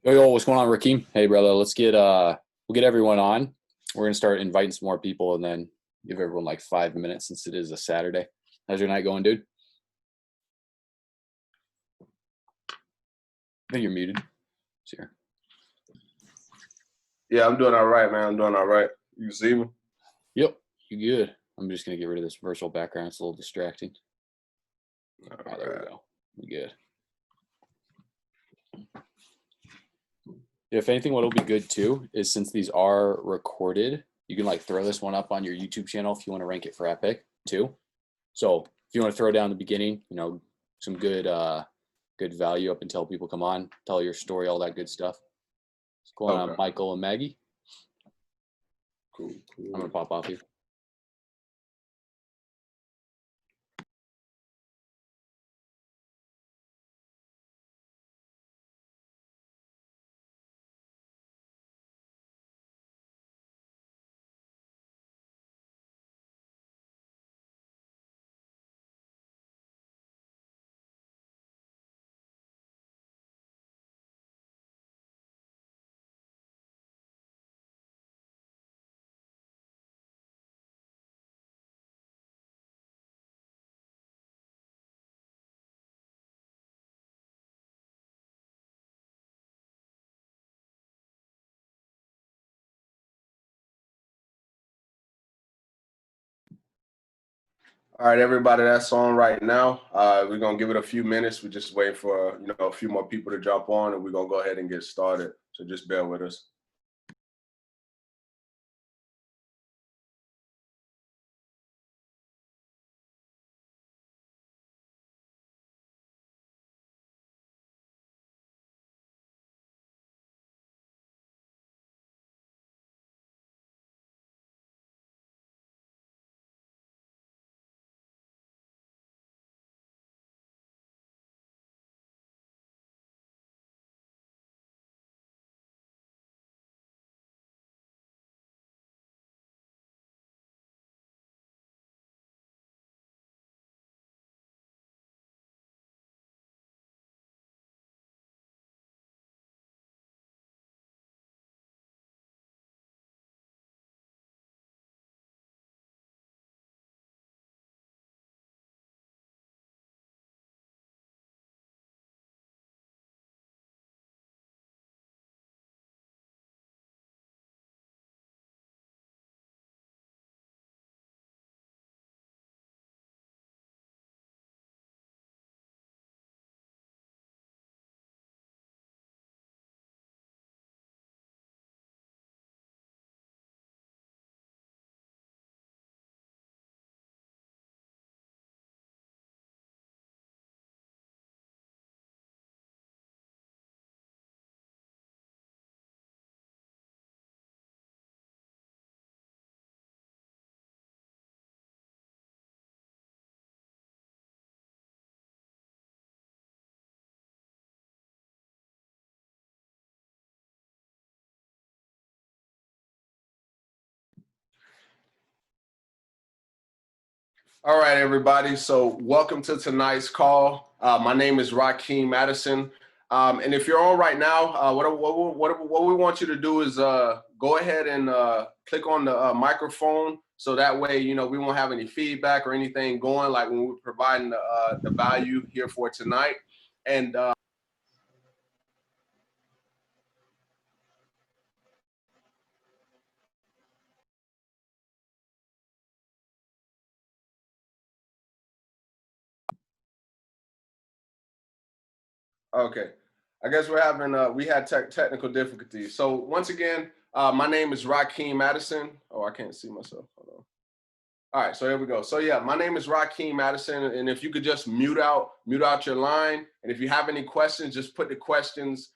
Yo, what's going on, Rakeem? Hey, brother. We'll get everyone on. We're gonna start inviting some more people, and then give everyone like 5 minutes since it is a Saturday. How's your night going, dude? I think you're muted. Sure. Yeah, I'm doing all right, man. I'm doing all right. You see me? Yep, you good. I'm just gonna get rid of this virtual background. It's a little distracting. All right, there we go. We good. If anything, what'll be good too is since these are recorded, you can like throw this one up on your YouTube channel if you want to rank it for Epic too. So if you want to throw down the beginning, some good value up until people come on, tell your story, all that good stuff. What's going on, Michael and Maggie? Cool. I'm gonna pop off you. All right, everybody, that's on right now. We're gonna give it a few minutes. We're just waiting for a few more people to jump on, and we're gonna go ahead and get started. So just bear with us. All right, everybody. So welcome to tonight's call. My name is Rakeem Madison. And if you're on right now, what we want you to do is go ahead and click on the microphone. So that way, we won't have any feedback or anything going like when we're providing the value here for tonight. And okay, I guess we're having we had technical difficulties. So once again, my name is Rakeem Madison. Oh, I can't see myself. Hold on. All right, so here we go. So yeah, my name is Rakeem Madison, and if you could just mute out your line, and if you have any questions, just put the questions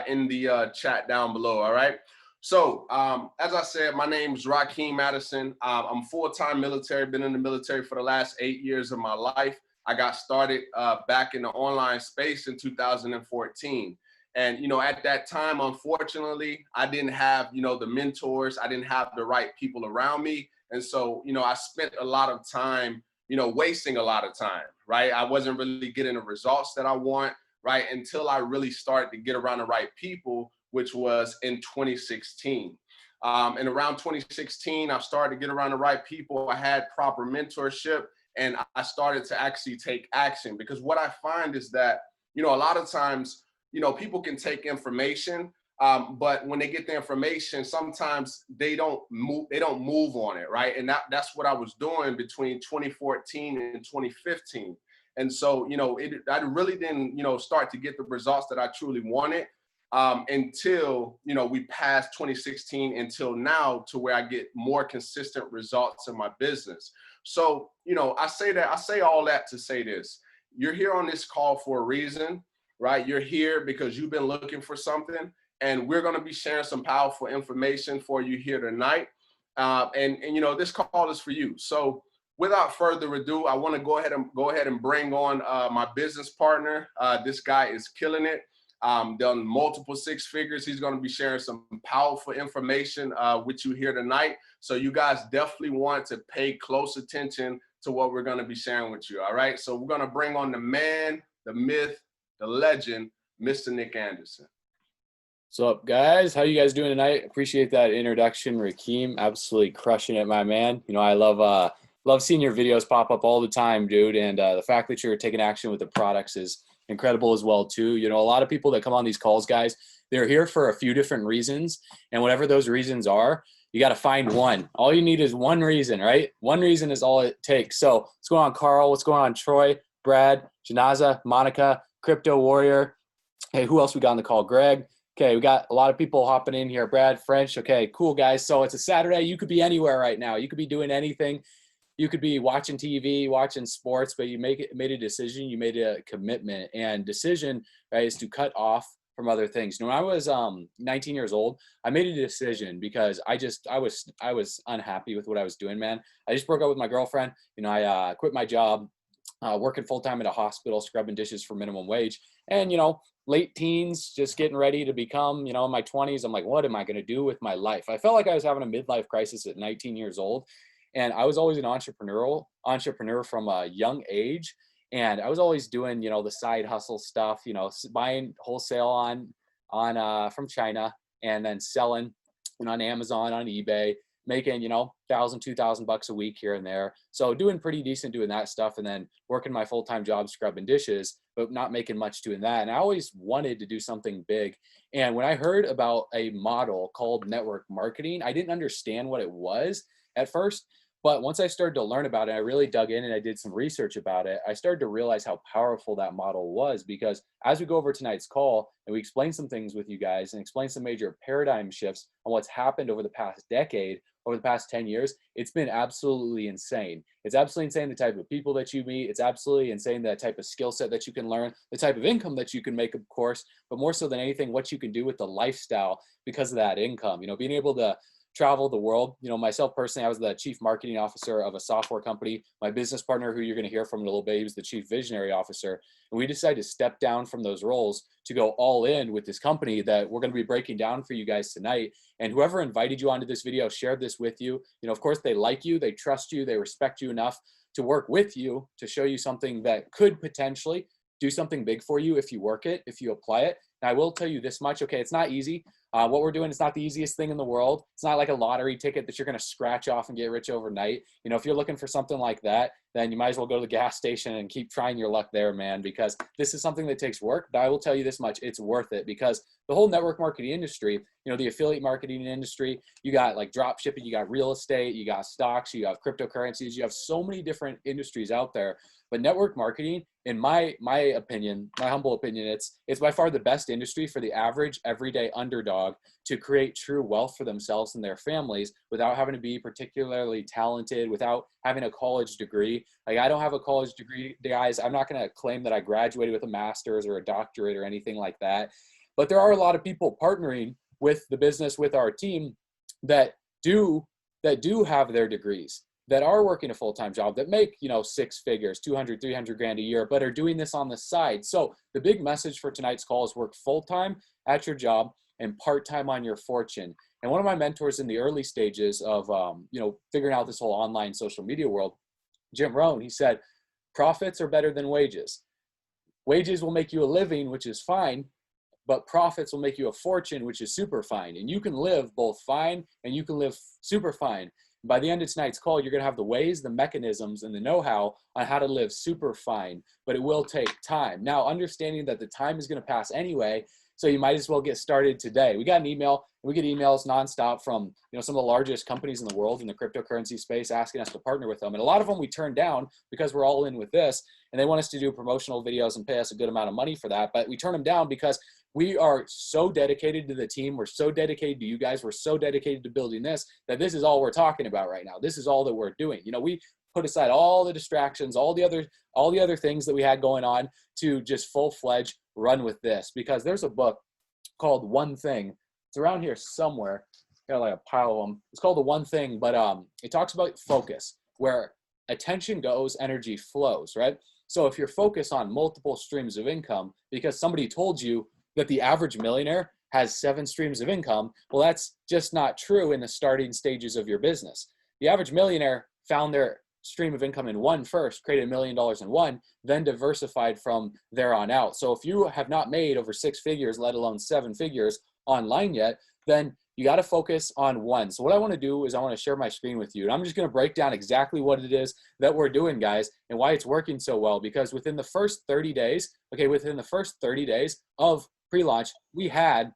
in the chat down below. All right. So as I said, my name is Rakeem Madison. I'm full-time military. Been in the military for the last 8 years of my life. I got started back in the online space in 2014. And, at that time, unfortunately, I didn't have, the mentors. I didn't have the right people around me. And so, I spent a lot of time, wasting a lot of time, right? I wasn't really getting the results that I want, right? Until I really started to get around the right people which was in 2016. And around 2016, I started to get around the right people. I had proper mentorship, and I started to actually take action, because what I find is that, you know, a lot of times, you know, people can take information, but when they get the information, sometimes they don't move on it, right? And that's what I was doing between 2014 and 2015. And so, you know, I really didn't, you know, start to get the results that I truly wanted until, you know, we passed 2016 until now, to where I get more consistent results in my business. So, you know, I say all that to say this: you're here on this call for a reason, right? You're here because you've been looking for something, and we're going to be sharing some powerful information for you here tonight. And you know, this call is for you. So without further ado, I want to go ahead and bring on my business partner. This guy is killing it. Done multiple six figures. He's going to be sharing some powerful information with you here tonight. So you guys definitely want to pay close attention to what we're going to be sharing with you. All right. So we're going to bring on the man, the myth, the legend, Mr. Nick Anderson. What's up, guys? How you guys doing tonight? Appreciate that introduction, Rakeem. Absolutely crushing it, my man. You know, I love seeing your videos pop up all the time, dude. And the fact that you're taking action with the products is incredible as well, too. You know, a lot of people that come on these calls, guys, they're here for a few different reasons. And whatever those reasons are, you got to find one. All you need is one reason, right? One reason is all it takes. So what's going on, Carl? What's going on, Troy, Brad, Janaza, Monica, Crypto Warrior? Hey, who else we got on the call? Greg. Okay, we got a lot of people hopping in here. Brad, French. Okay, cool, guys. So it's a Saturday. You could be anywhere right now. You could be doing anything. You could be watching TV, watching sports, but you made a decision. You made a commitment, and decision, right, is to cut off from other things. When I was 19 years old, I made a decision because I was unhappy with what I was doing, man. I just broke up with my girlfriend. You know, I quit my job, working full time at a hospital, scrubbing dishes for minimum wage, and you know, late teens, just getting ready to become, you know, in my 20s. I'm like, what am I going to do with my life? I felt like I was having a midlife crisis at 19 years old. And I was always an entrepreneur from a young age. And I was always doing, you know, the side hustle stuff, you know, buying wholesale on from China, and then selling, you know, on Amazon, on eBay, making, you know, $1,000, $2,000 a week here and there. So doing pretty decent doing that stuff, and then working my full-time job scrubbing dishes, but not making much doing that. And I always wanted to do something big. And when I heard about a model called network marketing, I didn't understand what it was at first. But once I started to learn about it, I really dug in and I did some research about it. I started to realize how powerful that model was, because as we go over tonight's call and we explain some things with you guys and explain some major paradigm shifts on what's happened over the past decade, over the past 10 years, it's been absolutely insane. It's absolutely insane the type of people that you meet. It's absolutely insane the type of skill set that you can learn, the type of income that you can make, of course, but more so than anything, what you can do with the lifestyle because of that income. You know, being able to travel the world. You know, myself personally, I was the chief marketing officer of a software company. My business partner, who you're going to hear from in a little bit, he was the chief visionary officer. And we decided to step down from those roles to go all in with this company that we're going to be breaking down for you guys tonight. And whoever invited you onto this video, shared this with you. You know, of course, they like you, they trust you, they respect you enough to work with you, to show you something that could potentially do something big for you if you work it, if you apply it. And I will tell you this much, okay, it's not easy. What we're doing is not the easiest thing in the world. It's not like a lottery ticket that you're going to scratch off and get rich overnight. You know, if you're looking for something like that, then you might as well go to the gas station and keep trying your luck there, man, because this is something that takes work. But I will tell you this much, it's worth it, because the whole network marketing industry, you know, the affiliate marketing industry, you got like drop shipping, you got real estate, you got stocks, you have cryptocurrencies, you have so many different industries out there. But network marketing, in my opinion, my humble opinion, it's by far the best industry for the average everyday underdog to create true wealth for themselves and their families without having to be particularly talented, without having a college degree. Like, I don't have a college degree, guys. I'm not going to claim that I graduated with a master's or a doctorate or anything like that. But there are a lot of people partnering with the business, with our team, that do have their degrees, that are working a full-time job, that make, you know, six figures, 200, 300 grand a year, but are doing this on the side. So the big message for tonight's call is work full-time at your job and part-time on your fortune. And one of my mentors in the early stages of, you know, figuring out this whole online social media world, Jim Rohn, he said, profits are better than wages. Wages will make you a living, which is fine, but profits will make you a fortune, which is super fine. And you can live both fine and you can live super fine. By the end of tonight's call, you're going to have the ways, the mechanisms, and the know-how on how to live super fine, but it will take time. Now, understanding that the time is going to pass anyway, so you might as well get started today. We got an email. We get emails nonstop from some of the largest companies in the world in the cryptocurrency space asking us to partner with them. And a lot of them we turn down because we're all in with this, and they want us to do promotional videos and pay us a good amount of money for that. But we turn them down because we are so dedicated to the team. We're so dedicated to you guys. We're so dedicated to building this, that this is all we're talking about right now. This is all that we're doing. We put aside all the distractions, all the other things that we had going on to just full-fledged run with this. Because there's a book called One Thing. It's around here somewhere. Got like a pile of them. It's called The One Thing, but it talks about focus. Where attention goes, energy flows, right? So if you're focused on multiple streams of income because somebody told you that the average millionaire has 7 streams of income, well, that's just not true in the starting stages of your business. The average millionaire found their stream of income in one first, created $1 million in one, then diversified from there on out. So if you have not made over 6 figures, let alone 7 figures online yet, then you got to focus on one. So what I want to do is I want to share my screen with you. And I'm just going to break down exactly what it is that we're doing, guys, and why it's working so well. Because within the first 30 days, of pre-launch, we had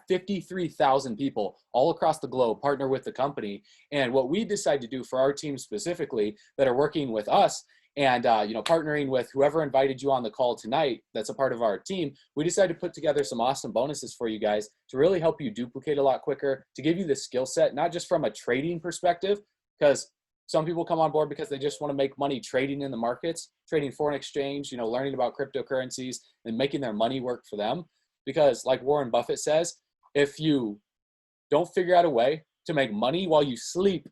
53,000 people all across the globe partner with the company. And what we decided to do for our team specifically that are working with us and partnering with whoever invited you on the call tonight that's a part of our team, we decided to put together some awesome bonuses for you guys to really help you duplicate a lot quicker, to give you the skill set, not just from a trading perspective, because some people come on board because they just want to make money trading in the markets, trading foreign exchange, learning about cryptocurrencies and making their money work for them. Because like Warren Buffett says, if you don't figure out a way to make money while you sleep,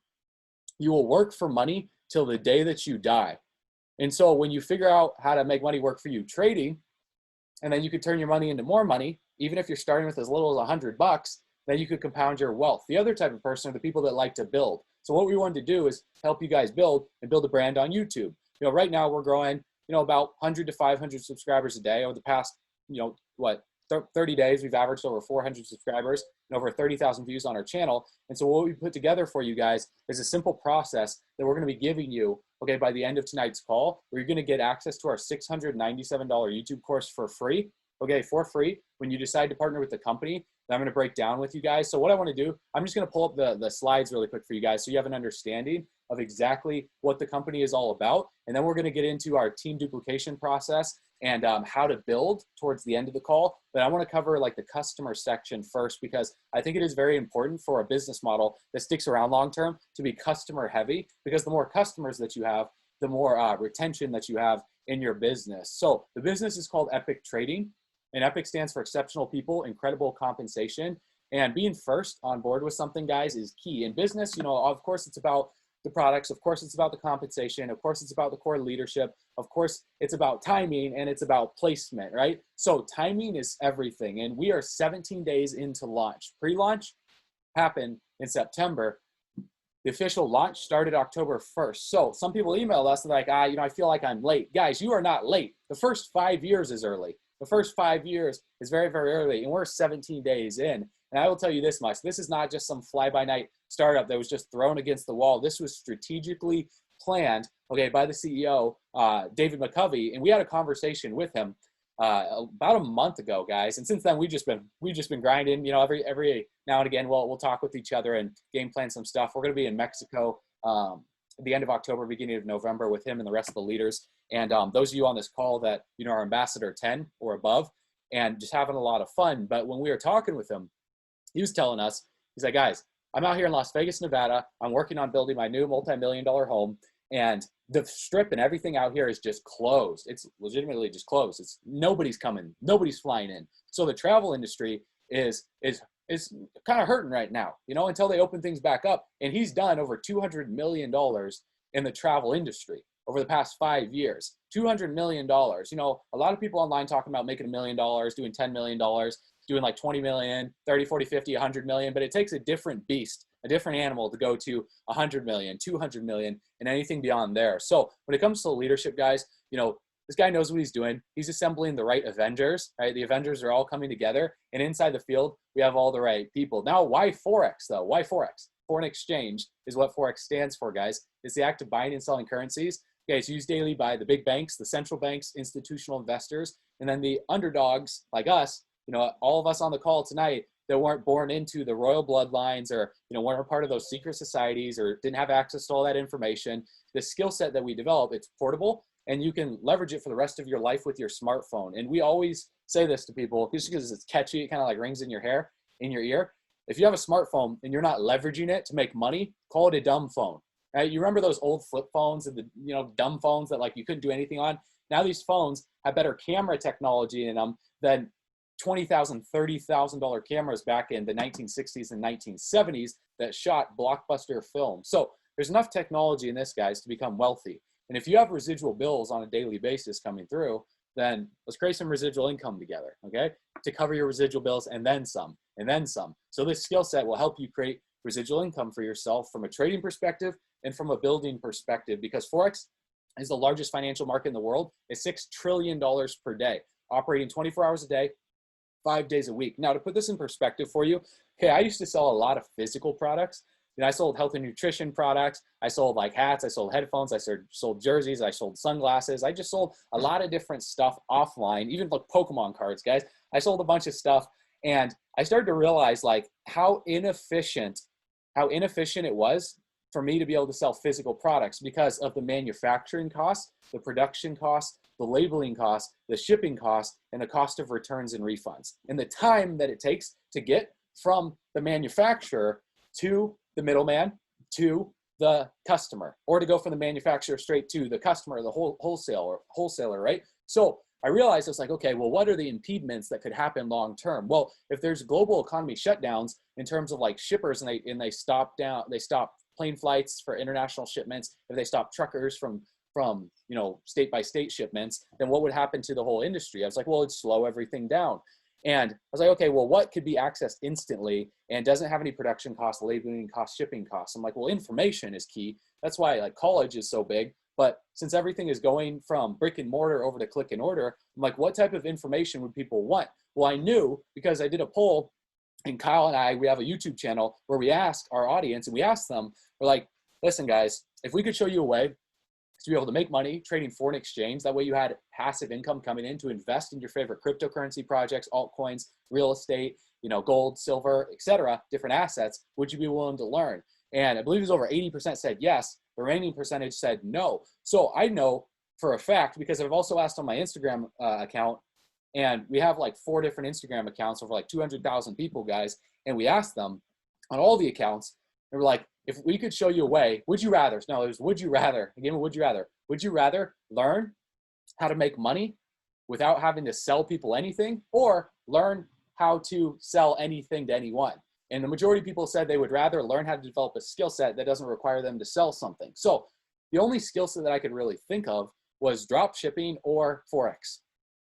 you will work for money till the day that you die. And so when you figure out how to make money work for you trading, and then you could turn your money into more money, even if you're starting with as little as $100, then you could compound your wealth. The other type of person are the people that like to build. So what we wanted to do is help you guys build and build a brand on YouTube. Right now we're growing, about 100 to 500 subscribers a day. Over the past, 30 days, we've averaged over 400 subscribers and over 30,000 views on our channel. And so what we put together for you guys is a simple process that we're going to be giving you, by the end of tonight's call, where you're going to get access to our $697 YouTube course for free, for free, when you decide to partner with the company that I'm going to break down with you guys. So what I want to do, I'm just going to pull up the slides really quick for you guys so you have an understanding of exactly what the company is all about. And then we're going to get into our team duplication process and how to build towards the end of the call. But I want to cover like the customer section first, because I think it is very important for a business model that sticks around long term to be customer heavy, because the more customers that you have, the more retention that you have in your business. So the business is called E.P.I.C Trading, and E.P.I.C stands for exceptional people, incredible compensation. And being first on board with something, guys, is key. In business, of course, it's about the products. Of course, it's about the compensation. Of course, it's about the core leadership. Of course, it's about timing, and it's about placement, right? So timing is everything. And we are 17 days into launch. Pre-launch happened in September. The official launch started October 1st. So some people email us and they're like, I feel like I'm late. Guys, you are not late. The first 5 years is early. The first 5 years is very, very early, and we're 17 days in. And I will tell you this much, this is not just some fly-by-night startup that was just thrown against the wall. This was strategically planned, by the CEO, David McCovey, and we had a conversation with him about a month ago, guys. And since then, we've just been grinding. Every now and again, we'll talk with each other and game plan some stuff. We're going to be in Mexico at the end of October, beginning of November, with him and the rest of the leaders. And those of you on this call that are Ambassador 10 or above, and just having a lot of fun. But when we were talking with him, he was telling us, he's like, guys, I'm out here in Las Vegas, Nevada. I'm working on building my new multi-million-dollar home, and the strip and everything out here is just closed. It's legitimately just closed. It's nobody's coming, nobody's flying in. So the travel industry is kind of hurting right now, until they open things back up. And he's done over $200 million in the travel industry over the past 5 years. $200 million. A lot of people online talking about making $1 million, doing $10 million, doing like 20 million, 30, 40, 50, 100 million, but it takes a different beast, a different animal to go to 100 million, 200 million, and anything beyond there. So when it comes to leadership, guys, this guy knows what he's doing. He's assembling the right Avengers, right? The Avengers are all coming together, and inside the field, we have all the right people. Now, why Forex though? Why Forex? Foreign exchange is what Forex stands for, guys. It's the act of buying and selling currencies. Okay, it's used daily by the big banks, the central banks, institutional investors, and then the underdogs like us, all of us on the call tonight that weren't born into the royal bloodlines or, weren't a part of those secret societies or didn't have access to all that information. The skill set that we develop, it's portable and you can leverage it for the rest of your life with your smartphone. And we always say this to people just because it's catchy, it kind of like rings in your ear. If you have a smartphone and you're not leveraging it to make money, call it a dumb phone. Right? You remember those old flip phones and the dumb phones that like you couldn't do anything on? Now these phones have better camera technology in them than $20,000, $30,000 cameras back in the 1960s and 1970s that shot blockbuster film. So there's enough technology in this, guys, to become wealthy. And if you have residual bills on a daily basis coming through, then let's create some residual income together, okay? To cover your residual bills and then some, and then some. So this skill set will help you create residual income for yourself from a trading perspective and from a building perspective, because Forex is the largest financial market in the world. It's $6 trillion per day, operating 24 hours a day, 5 days a week. Now, to put this in perspective for you, okay, I used to sell a lot of physical products. I sold health and nutrition products. I sold like hats. I sold headphones. I sold jerseys. I sold sunglasses. I just sold a lot of different stuff offline, even like Pokemon cards, guys. I sold a bunch of stuff, and I started to realize like how inefficient it was for me to be able to sell physical products because of the manufacturing costs, the production costs, the labeling costs, the shipping costs, and the cost of returns and refunds, and the time that it takes to get from the manufacturer to the middleman to the customer, or to go from the manufacturer straight to the customer, the wholesaler, right? So I realized it's like, okay, well, what are the impediments that could happen long term? Well, if there's global economy shutdowns in terms of like shippers and they stop plane flights for international shipments, if they stop truckers from state by state shipments, then what would happen to the whole industry? I was like, well, it'd slow everything down. And I was like, okay, well, what could be accessed instantly and doesn't have any production costs, labeling costs, shipping costs? I'm like, well, information is key. That's why like college is so big. But since everything is going from brick and mortar over to click and order, I'm like, what type of information would people want? Well, I knew because I did a poll, and Kyle and I, we have a YouTube channel where we asked our audience, and we asked them, we're like, listen, guys, if we could show you a way to be able to make money trading foreign exchange, that way you had passive income coming in to invest in your favorite cryptocurrency projects, altcoins, real estate, gold, silver, etc., different assets, would you be willing to learn? And I believe it was over 80% said yes. The remaining percentage said no. So I know for a fact, because I've also asked on my Instagram account, and we have like 4 different Instagram accounts over like 200,000 people, guys, and we asked them on all the accounts, and we're like, if we could show you a way, would you rather? No, it was would you rather. Again, would you rather? Would you rather learn how to make money without having to sell people anything, or learn how to sell anything to anyone? And the majority of people said they would rather learn how to develop a skill set that doesn't require them to sell something. So the only skill set that I could really think of was drop shipping or Forex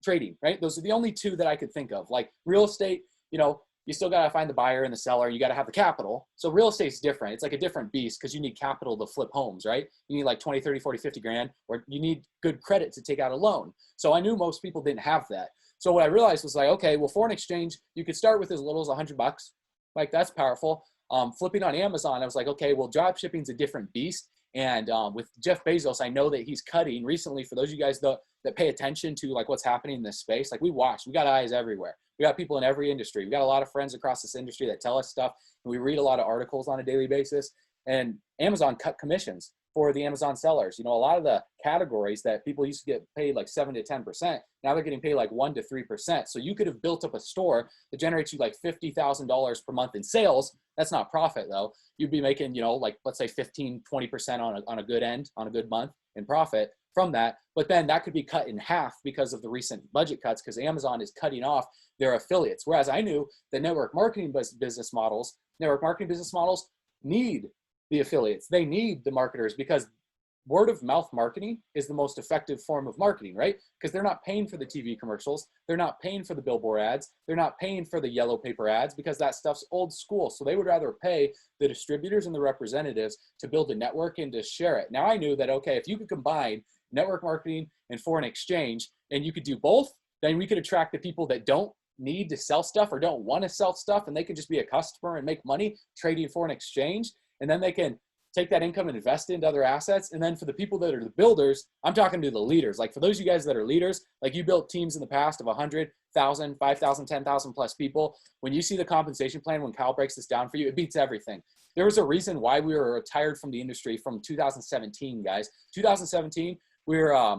trading, right? Those are the only 2 that I could think of. Like real estate, you still got to find the buyer and the seller. You got to have the capital. So real estate's different. It's like a different beast because you need capital to flip homes, right? You need like 20, 30, 40, 50 grand, or you need good credit to take out a loan. So I knew most people didn't have that. So what I realized was like, okay, well, foreign exchange, you could start with as little as $100. Like that's powerful. Flipping on Amazon, I was like, okay, well, drop shipping's a different beast. And with Jeff Bezos, I know that he's cutting recently. For those of you guys that pay attention to like what's happening in this space, like we got eyes everywhere. We got people in every industry. We got a lot of friends across this industry that tell us stuff, and we read a lot of articles on a daily basis. And Amazon cut commissions for the Amazon sellers. A lot of the categories that people used to get paid like 7 to 10%, now they're getting paid like 1 to 3%. So you could have built up a store that generates you like $50,000 per month in sales. That's not profit though. You'd be making, like let's say 15, 20% on a good end, on a good month in profit from that. But then that could be cut in half because of the recent budget cuts, because Amazon is cutting off their affiliates. Whereas I knew that network marketing business models need the affiliates. They need the marketers, because word of mouth marketing is the most effective form of marketing, right? Because they're not paying for the TV commercials. They're not paying for the billboard ads. They're not paying for the yellow paper ads, because that stuff's old school. So they would rather pay the distributors and the representatives to build a network and to share it. Now I knew that, okay, if you could combine network marketing and foreign exchange, and you could do both, then we could attract the people that don't need to sell stuff or don't want to sell stuff, and they could just be a customer and make money trading foreign exchange, and then they can take that income and invest it into other assets. And then for the people that are the builders, I'm talking to the leaders. Like for those of you guys that are leaders, like you built teams in the past of 100,000, 5,000, 10,000 plus people. When you see the compensation plan, when Kyle breaks this down for you, it beats everything. There was a reason why we were retired from the industry from 2017, guys. 2017, we were I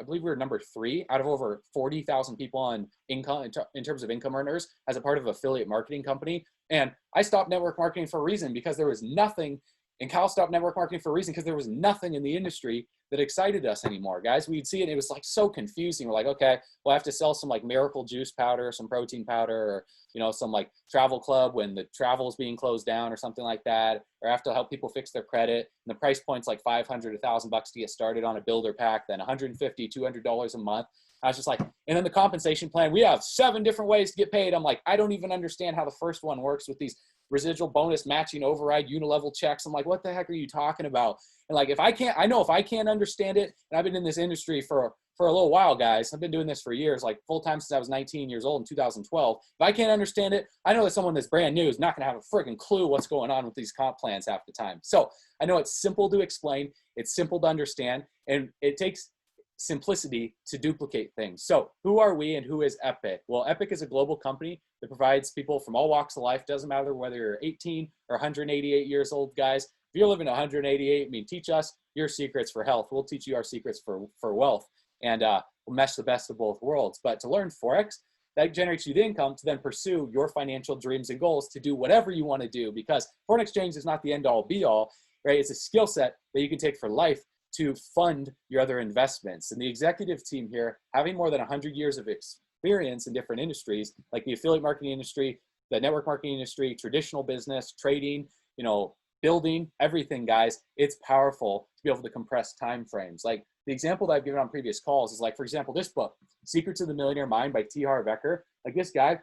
believe we were number 3 out of over 40,000 people on income in terms of income earners as a part of an affiliate marketing company. And I stopped network marketing for a reason, because there was nothing. And Kyle stopped network marketing for a reason, because there was nothing in the industry that excited us anymore, guys. We'd see it, and it was like so confusing. We're like, okay, well, I have to sell some like miracle juice powder, some protein powder, or, you know, some like travel club when the travel is being closed down or something like that, or I have to help people fix their credit. And the price point's like $500, $1,000 to get started on a builder pack, then $150, $200 a month. I was just like, and then the compensation plan, we have 7 different ways to get paid. I'm like, I don't even understand how the first one works with these residual bonus matching override unilevel checks. I'm like, what the heck are you talking about? And like, I know if I can't understand it, and I've been in this industry for a little while, guys. I've been doing this for years, like full time since I was 19 years old in 2012. If I can't understand it, I know that someone that's brand new is not going to have a friggin' clue what's going on with these comp plans half the time. So I know it's simple to explain, it's simple to understand, and it takes simplicity to duplicate things. So who are we and who is E.P.I.C? Well, E.P.I.C is a global company that provides people from all walks of life. Doesn't matter whether you're 18 or 188 years old, guys. If you're living 188, I mean, teach us your secrets for health. We'll teach you our secrets for wealth, and we'll mesh the best of both worlds. But to learn Forex, that generates you the income to then pursue your financial dreams and goals to do whatever you want to do, because foreign exchange is not the end all be all, right? It's a skill set that you can take for life to fund your other investments. And the executive team here, having more than 100 years of experience in different industries, like the affiliate marketing industry, the network marketing industry, traditional business, trading, you know, building, everything, guys, it's powerful to be able to compress time frames. Like the example that I've given on previous calls is like, for example, this book, Secrets of the Millionaire Mind by T. Harv Eker. Like this guy,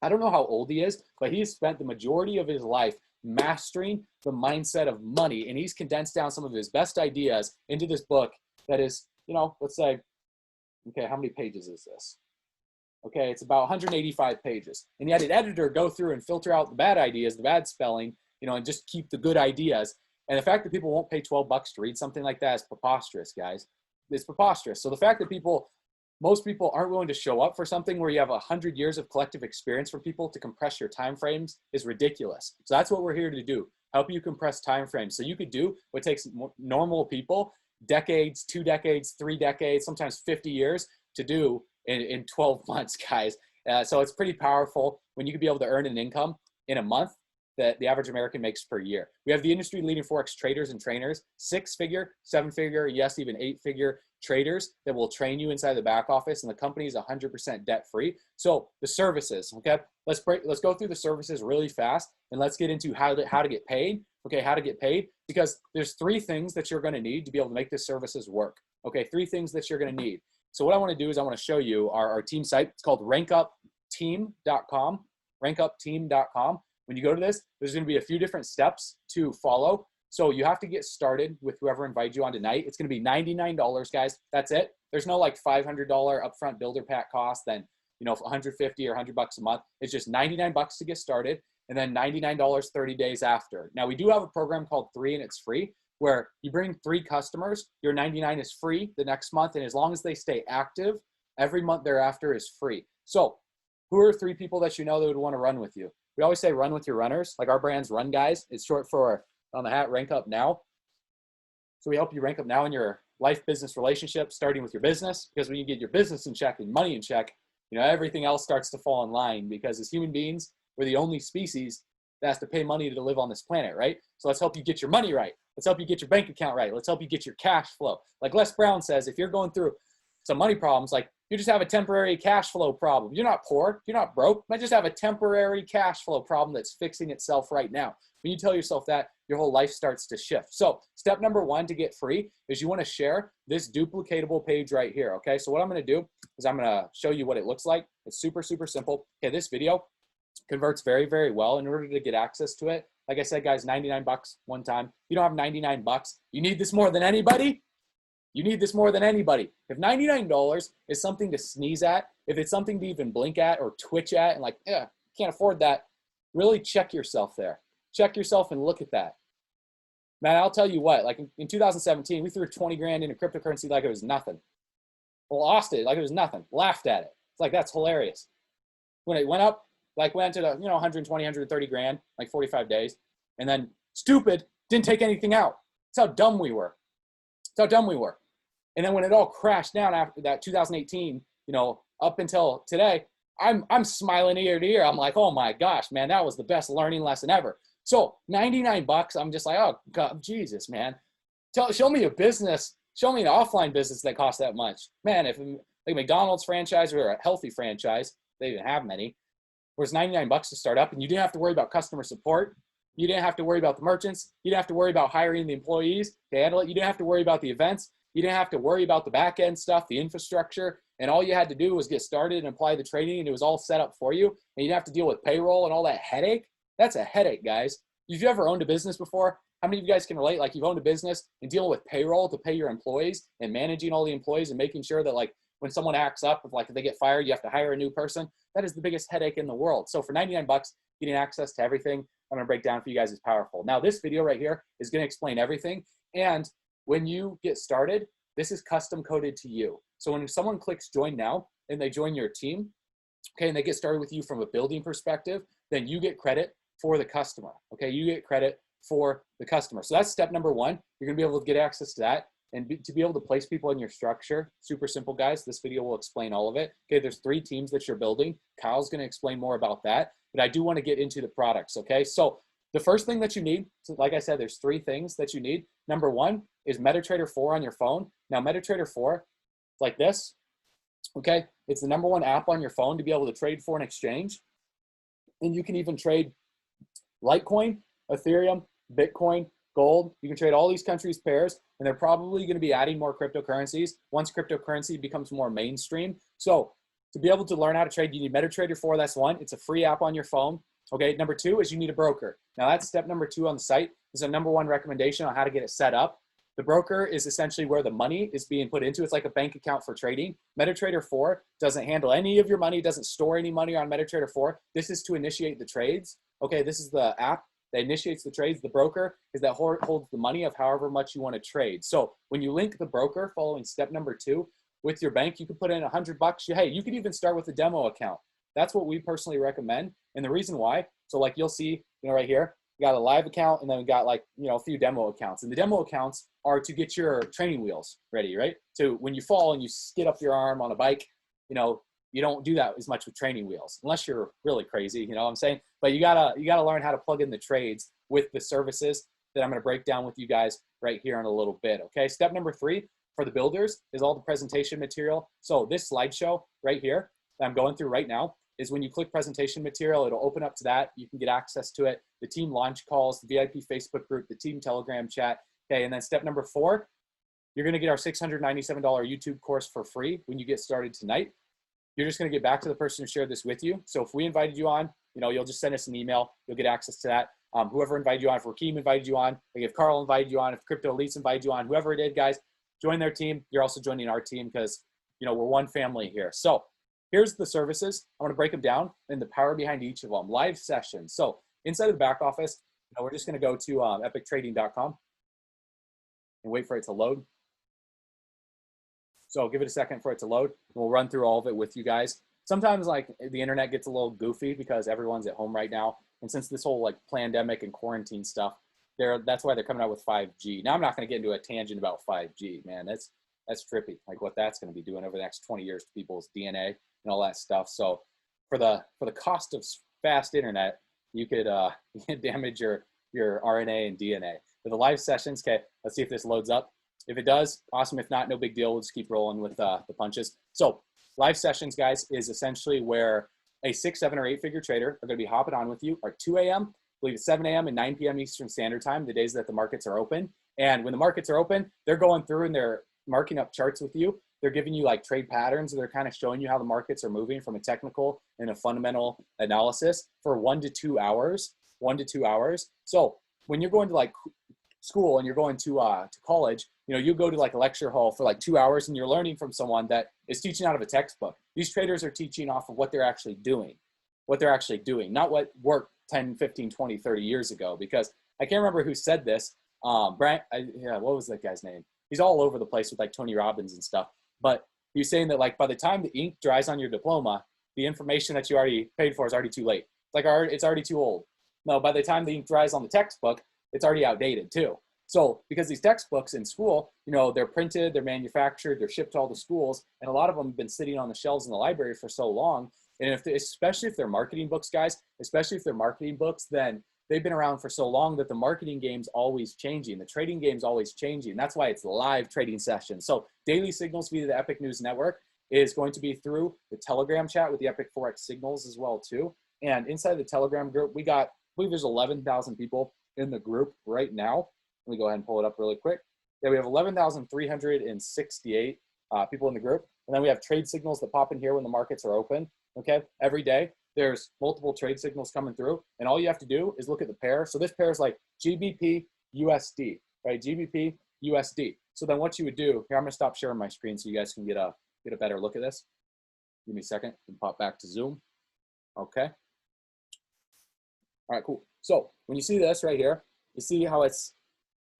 I don't know how old he is, but he's spent the majority of his life mastering the mindset of money, and he's condensed down some of his best ideas into this book that is, you know, let's say, okay, how many pages is this? Okay, it's about 185 pages, and he had an editor go through and filter out the bad ideas, the bad spelling, you know, and just keep the good ideas. And the fact that people won't pay $12 to read something like that is preposterous, guys. It's preposterous. So the fact that most people aren't willing to show up for something where you have 100 years of collective experience for people to compress your time frames is ridiculous. So that's what we're here to do, help you compress time frames. So you could do what takes normal people decades, 2 decades, 3 decades, sometimes 50 years to do in 12 months, guys. So it's pretty powerful when you could be able to earn an income in a month that the average American makes per year. We have the industry leading Forex traders and trainers, 6-figure, 7-figure, yes, even 8-figure traders that will train you inside the back office, and the company is 100% debt free. So the services, okay, let's go through the services really fast, and let's get into how to get paid. Okay, how to get paid, because there's 3 things that you're going to need to be able to make the services work. Okay, 3 things that you're going to need. So what I want to do is I want to show you our team site. It's called rankupteam.com. Rankupteam.com. When you go to this, there's going to be a few different steps to follow. So you have to get started with whoever invited you on tonight. It's going to be $99, guys. That's it. There's no like $500 upfront builder pack cost, then, you know, $150 or $100 a month. It's just $99 to get started, and then $99 30 days after. Now we do have a program called 3 and it's free, where you bring 3 customers, your $99 is free the next month, and as long as they stay active, every month thereafter is free. So who are 3 people that you know that would want to run with you? We always say run with your runners. Like our brand's Run Guys. It's short for, on the hat, Rank Up Now. So we help you rank up now in your life, business, relationship, starting with your business, because when you get your business in check and money in check, you know, everything else starts to fall in line, because as human beings, we're the only species that has to pay money to live on this planet, right? So let's help you get your money right. Let's help you get your bank account right. Let's help you get your cash flow. Like Les Brown says, if you're going through some money problems, like you just have a temporary cash flow problem. You're not poor, you're not broke, but just have a temporary cash flow problem that's fixing itself right now. When you tell yourself that, your whole life starts to shift. So step number 1 to get free is you want to share this duplicatable page right here. Okay, so what I'm going to do is I'm going to show you what it looks like. It's super, super simple. Okay, this video converts very, very well. In order to get access to it, like I said, guys, $99 one time. You don't have $99. You need this more than anybody. You need this more than anybody. If $99 is something to sneeze at, if it's something to even blink at or twitch at and like, yeah, can't afford that, really check yourself there. Check yourself and look at that. Man, I'll tell you what, like in 2017, we threw 20 grand into cryptocurrency like it was nothing. Well, lost it like it was nothing, laughed at it. It's like, that's hilarious. When it went up, like went to the, 120, 130 grand, like 45 days. And then stupid, didn't take anything out. That's how dumb we were. That's how dumb we were. And then when it all crashed down after that 2018, up until today, I'm smiling ear to ear. I'm like, oh my gosh, man, that was the best learning lesson ever. So $99, I'm just like, oh God, Jesus, man. Show me a business, show me an offline business that costs that much. Man, if like McDonald's franchise or a healthy franchise, they didn't have many, whereas $99 to start up, and you didn't have to worry about customer support. You didn't have to worry about the merchants. You didn't have to worry about hiring the employees to handle it. You didn't have to worry about the events. You didn't have to worry about the back end stuff, the infrastructure, and all you had to do was get started and apply the training, and it was all set up for you. And you didn't have to deal with payroll and all that headache. That's a headache, guys. If you ever owned a business before, how many of you guys can relate? Like, you've owned a business and dealing with payroll to pay your employees and managing all the employees and making sure that, like, when someone acts up, if they get fired, you have to hire a new person. That is the biggest headache in the world. So for $99, getting access to everything I'm gonna break down for you guys is powerful. Now, this video right here is gonna explain everything. And when you get started, this is custom coded to you. So when someone clicks join now and they join your team, okay, and they get started with you from a building perspective, then you get credit for the customer, okay? You get credit for the customer. So that's step number one. You're gonna be able to get access to that and to be able to place people in your structure. Super simple, guys. This video will explain all of it. Okay, there's 3 teams that you're building. Kyle's gonna explain more about that, but I do wanna get into the products, okay? So the first thing that you need, so like I said, there's 3 things that you need. Number 1 is MetaTrader 4 on your phone. Now, MetaTrader 4, it's like this, okay? It's the number 1 app on your phone to be able to trade foreign exchange. And you can even trade Litecoin, Ethereum, Bitcoin, gold. You can trade all these countries' pairs, and they're probably going to be adding more cryptocurrencies once cryptocurrency becomes more mainstream. So to be able to learn how to trade, you need MetaTrader 4. That's 1. It's a free app on your phone. Okay, number 2 is you need a broker. Now that's step number 2 on the site. This is a number 1 recommendation on how to get it set up. The broker is essentially where the money is being put into. It's like a bank account for trading. MetaTrader 4 doesn't handle any of your money, doesn't store any money on MetaTrader 4. This is to initiate the trades. Okay, this is the app that initiates the trades. The broker is that holds the money of however much you want to trade. So when you link the broker following step number 2 with your bank, you can put in $100. Hey, you could even start with a demo account. That's what we personally recommend. And the reason why, so like you'll see, right here, we got a live account, and then we got like, a few demo accounts. And the demo accounts are to get your training wheels ready, right? So when you fall and you skid up your arm on a bike, you don't do that as much with training wheels, unless you're really crazy, you know what I'm saying? But you gotta learn how to plug in the trades with the services that I'm gonna break down with you guys right here in a little bit, okay? Step number 3 for the builders is all the presentation material. So this slideshow right here that I'm going through right now is when you click presentation material, it'll open up to that. You can get access to it, the team launch calls, the VIP Facebook group, the team Telegram chat, okay? And then step number 4, you're gonna get our $697 YouTube course for free when you get started tonight. You're just gonna get back to the person who shared this with you. So if we invited you on, you'll just send us an email, you'll get access to that. Whoever invited you on, if Rakeem invited you on, like if Carl invited you on, if Crypto Elites invited you on, whoever it did, guys, join their team. You're also joining our team because, we're one family here. So here's the services. I'm gonna break them down and the power behind each of them. Live sessions. So inside of the back office, we're just gonna go to epictrading.com and wait for it to load. So give it a second for it to load. We'll run through all of it with you guys. Sometimes like the internet gets a little goofy because everyone's at home right now. And since this whole like pandemic and quarantine stuff, that's why they're coming out with 5G. Now I'm not gonna get into a tangent about 5G, man. That's trippy, like what that's gonna be doing over the next 20 years to people's DNA and all that stuff. So for the cost of fast internet, you could damage your RNA and DNA. For the live sessions, okay, let's see if this loads up. If it does, awesome. If not, no big deal. We'll just keep rolling with the punches. So live sessions, guys, is essentially where a 6, 7, or 8 figure trader are going to be hopping on with you at 2 a.m., I believe it's 7 a.m. and 9 p.m. Eastern Standard Time, the days that the markets are open. And when the markets are open, they're going through and they're marking up charts with you. They're giving you like trade patterns. They're kind of showing you how the markets are moving from a technical and a fundamental analysis for 1 to 2 hours. 1 to 2 hours. So when you're going to like school and you're going to college, you know, you go to like a lecture hall for like 2 hours and you're learning from someone that is teaching out of a textbook. These traders are teaching off of what they're actually doing, not what worked 10, 15, 20, 30 years ago. Because I can't remember who said this. Brian, what was that guy's name? He's all over the place with like Tony Robbins and stuff. But he was saying that like by the time the ink dries on your diploma, the information that you already paid for is already too late. It's already too old. No, by the time the ink dries on the textbook, it's already outdated too. So because these textbooks in school, you know, they're printed, they're manufactured, they're shipped to all the schools, and a lot of them have been sitting on the shelves in the library for so long. And especially if they're marketing books, guys, then they've been around for so long that the marketing game's always changing. The trading game's always changing. That's why it's live trading sessions. So daily signals via the Epic News Network is going to be through the Telegram chat with the Epic Forex signals as well too. And inside the Telegram group, I believe there's 11,000 people in the group right now. Let me go ahead and pull it up really quick. Yeah, we have 11,368 people in the group. And then we have trade signals that pop in here when the markets are open. Okay, every day there's multiple trade signals coming through. And all you have to do is look at the pair. So this pair is like GBP USD, right? GBP USD. So then what you would do, here, I'm gonna stop sharing my screen so you guys can get a better look at this. Give me a second and pop back to Zoom. Okay. All right, cool. So when you see this right here, you see how it's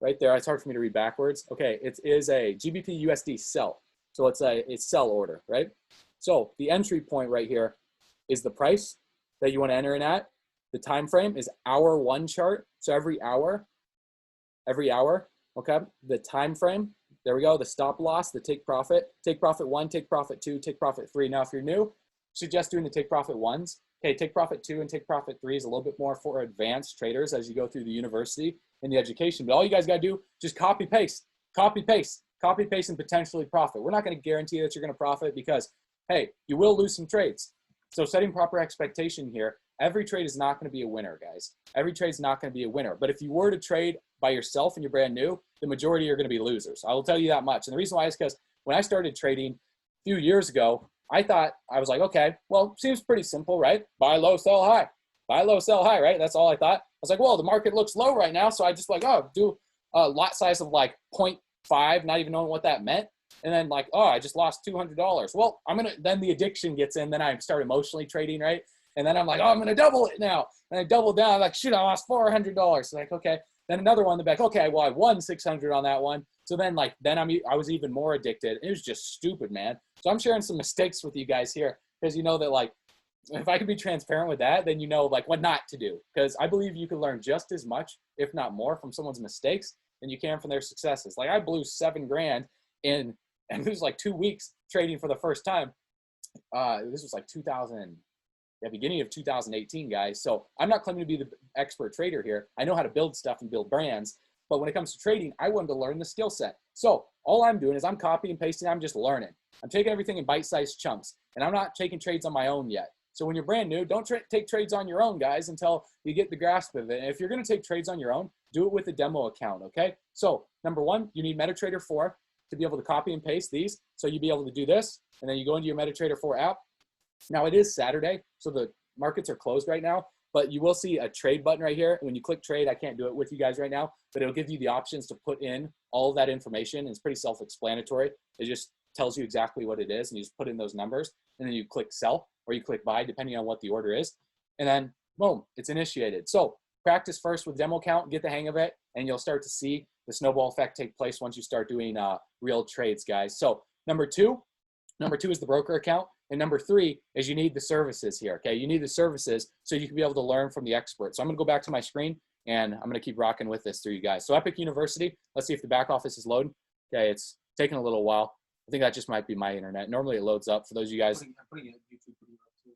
right there. It's hard for me to read backwards. Okay, it is a GBP USD sell. So it's a sell order, right? So the entry point right here is the price that you want to enter in at. The time frame is hour one chart. So every hour, okay? The time frame, there we go. The stop loss, the take profit 1, take profit 2, take profit 3. Now, if you're new, suggest doing the take profit 1s. Okay, take profit 2 and take profit 3 is a little bit more for advanced traders as you go through the university and the education. But all you guys got to do, just copy paste, and potentially profit. We're not going to guarantee that you're going to profit because, hey, you will lose some trades. So setting proper expectation here, every trade is not going to be a winner, guys. Every trade is not going to be a winner. But if you were to trade by yourself and you're brand new, the majority are going to be losers. I will tell you that much. And the reason why is because when I started trading a few years ago, I was like, okay, well, seems pretty simple, right? Buy low, sell high. Buy low, sell high, right? That's all I thought. I was like, well, the market looks low right now. So I just like, do a lot size of like 0.5, not even knowing what that meant. And then like, I just lost $200. Well, then the addiction gets in. Then I start emotionally trading, right? And then I'm like, I'm going to double it now. And I double down. I'm like, shoot, I lost $400. So like, okay. Then another one in the back. Okay, well, I won 600 on that one. So then I was even more addicted. It was just stupid, man. So I'm sharing some mistakes with you guys here because you know that like, if I could be transparent with that, then you know like what not to do. Because I believe you can learn just as much, if not more, from someone's mistakes than you can from their successes. Like I blew $7,000 and it was like 2 weeks trading for the first time. This was like beginning of 2018, guys. So I'm not claiming to be the expert trader here. I know how to build stuff and build brands. But when it comes to trading, I wanted to learn the skill set. So all I'm doing is I'm copying and pasting. I'm just learning. I'm taking everything in bite-sized chunks. And I'm not taking trades on my own yet. So when you're brand new, don't take trades on your own, guys, until you get the grasp of it. And if you're going to take trades on your own, do it with a demo account, okay? So number one, you need MetaTrader 4 to be able to copy and paste these. So you'll be able to do this. And then you go into your MetaTrader 4 app. Now it is Saturday, so the markets are closed right now, but you will see a trade button right here. When you click trade, I can't do it with you guys right now, but it'll give you the options to put in all of that information. It's pretty self-explanatory. It just tells you exactly what it is, and you just put in those numbers, and then you click sell or you click buy, depending on what the order is. And then boom, it's initiated. So practice first with demo account, get the hang of it, and you'll start to see the snowball effect take place once you start doing real trades, guys. So number two is the broker account. And number three is you need the services here, okay? You need the services so you can be able to learn from the experts. So I'm gonna go back to my screen and I'm gonna keep rocking with this through you guys. So Epic University, let's see if the back office is loading. Okay, it's taking a little while. I think that just might be my internet. Normally it loads up for those of you guys.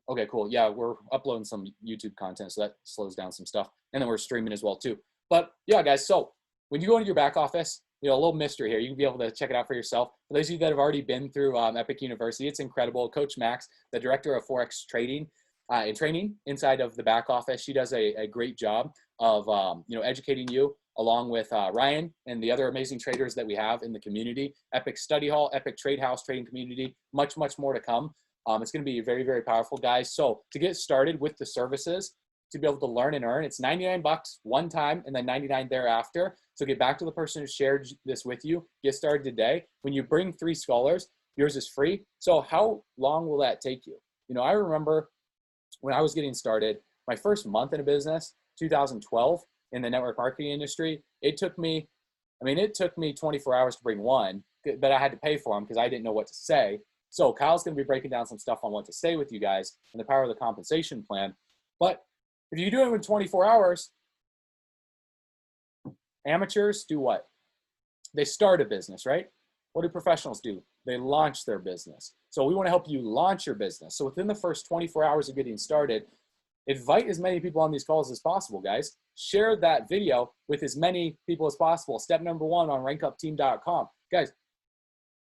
Okay, cool. Yeah, we're uploading some YouTube content, so that slows down some stuff. And then we're streaming as well too. But yeah, guys, so when you go into your back office, a little mystery here. You can be able to check it out for yourself. For those of you that have already been through Epic University, it's incredible. Coach Max, the director of Forex trading and training inside of the back office, she does a great job of educating you along with Ryan and the other amazing traders that we have in the community. Epic Study Hall, Epic Trade House trading community, much more to come. It's going to be very, very powerful, guys. So to get started with the services, to be able to learn and earn. It's 99 bucks one time and then 99 thereafter. So get back to the person who shared this with you. Get started today. When you bring 3 scholars, yours is free. So how long will that take you? You know, I remember when I was getting started, my first month in a business, 2012, in the network marketing industry, it took me 24 hours to bring one, but I had to pay for them because I didn't know what to say. So Kyle's going to be breaking down some stuff on what to say with you guys and the power of the compensation plan. But if you do it in 24 hours, amateurs do what? They start a business, right? What do professionals do? They launch their business. So we want to help you launch your business. So within the first 24 hours of getting started, invite as many people on these calls as possible, guys. Share that video with as many people as possible. Step number 1 on rankupteam.com. Guys,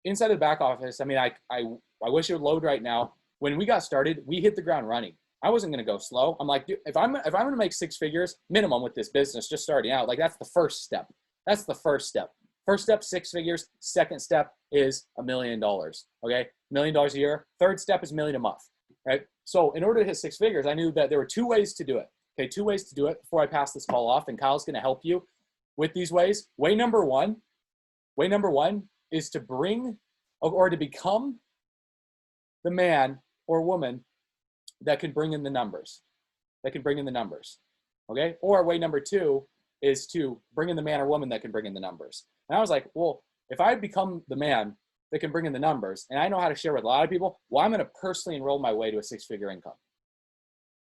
inside of the back office, I mean, I wish it would load right now. When we got started, we hit the ground running. I wasn't going to go slow. I'm like, dude, if I'm going to make 6 figures minimum with this business, just starting out, like that's the first step. That's the first step. First step, 6 figures. Second step is $1 million. Okay, $1 million a year. Third step is $1 million a month. Right. So in order to hit 6 figures, I knew that there were 2 ways to do it. Okay, 2 ways to do it before I pass this call off, and Kyle's going to help you with these ways. Way number one is to bring or to become the man or woman that can bring in the numbers. Okay? Or way number 2 is to bring in the man or woman that can bring in the numbers. And I was like, well, if I become the man that can bring in the numbers and I know how to share with a lot of people, well, I'm going to personally enroll my way to a 6-figure income.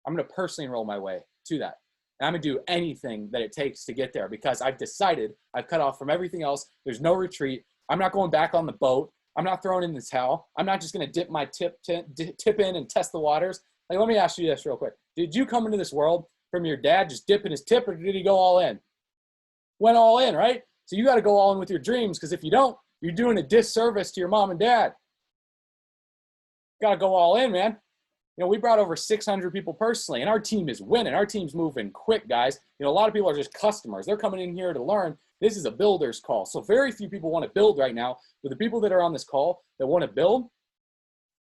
I'm going to personally enroll my way to that. And I'm going to do anything that it takes to get there because I've decided I've cut off from everything else. There's no retreat. I'm not going back on the boat. I'm not throwing in the towel. I'm not just going to dip my tip in and test the waters. Like, let me ask you this real quick. Did you come into this world from your dad just dipping his tip, or did he go all in? Went all in, right? So you got to go all in with your dreams, because if you don't, you're doing a disservice to your mom and dad. Got to go all in, man. You know, we brought over 600 people personally, and our team is winning. Our team's moving quick, guys. You know, a lot of people are just customers. They're coming in here to learn. This is a builder's call. So very few people want to build right now. But the people that are on this call that want to build,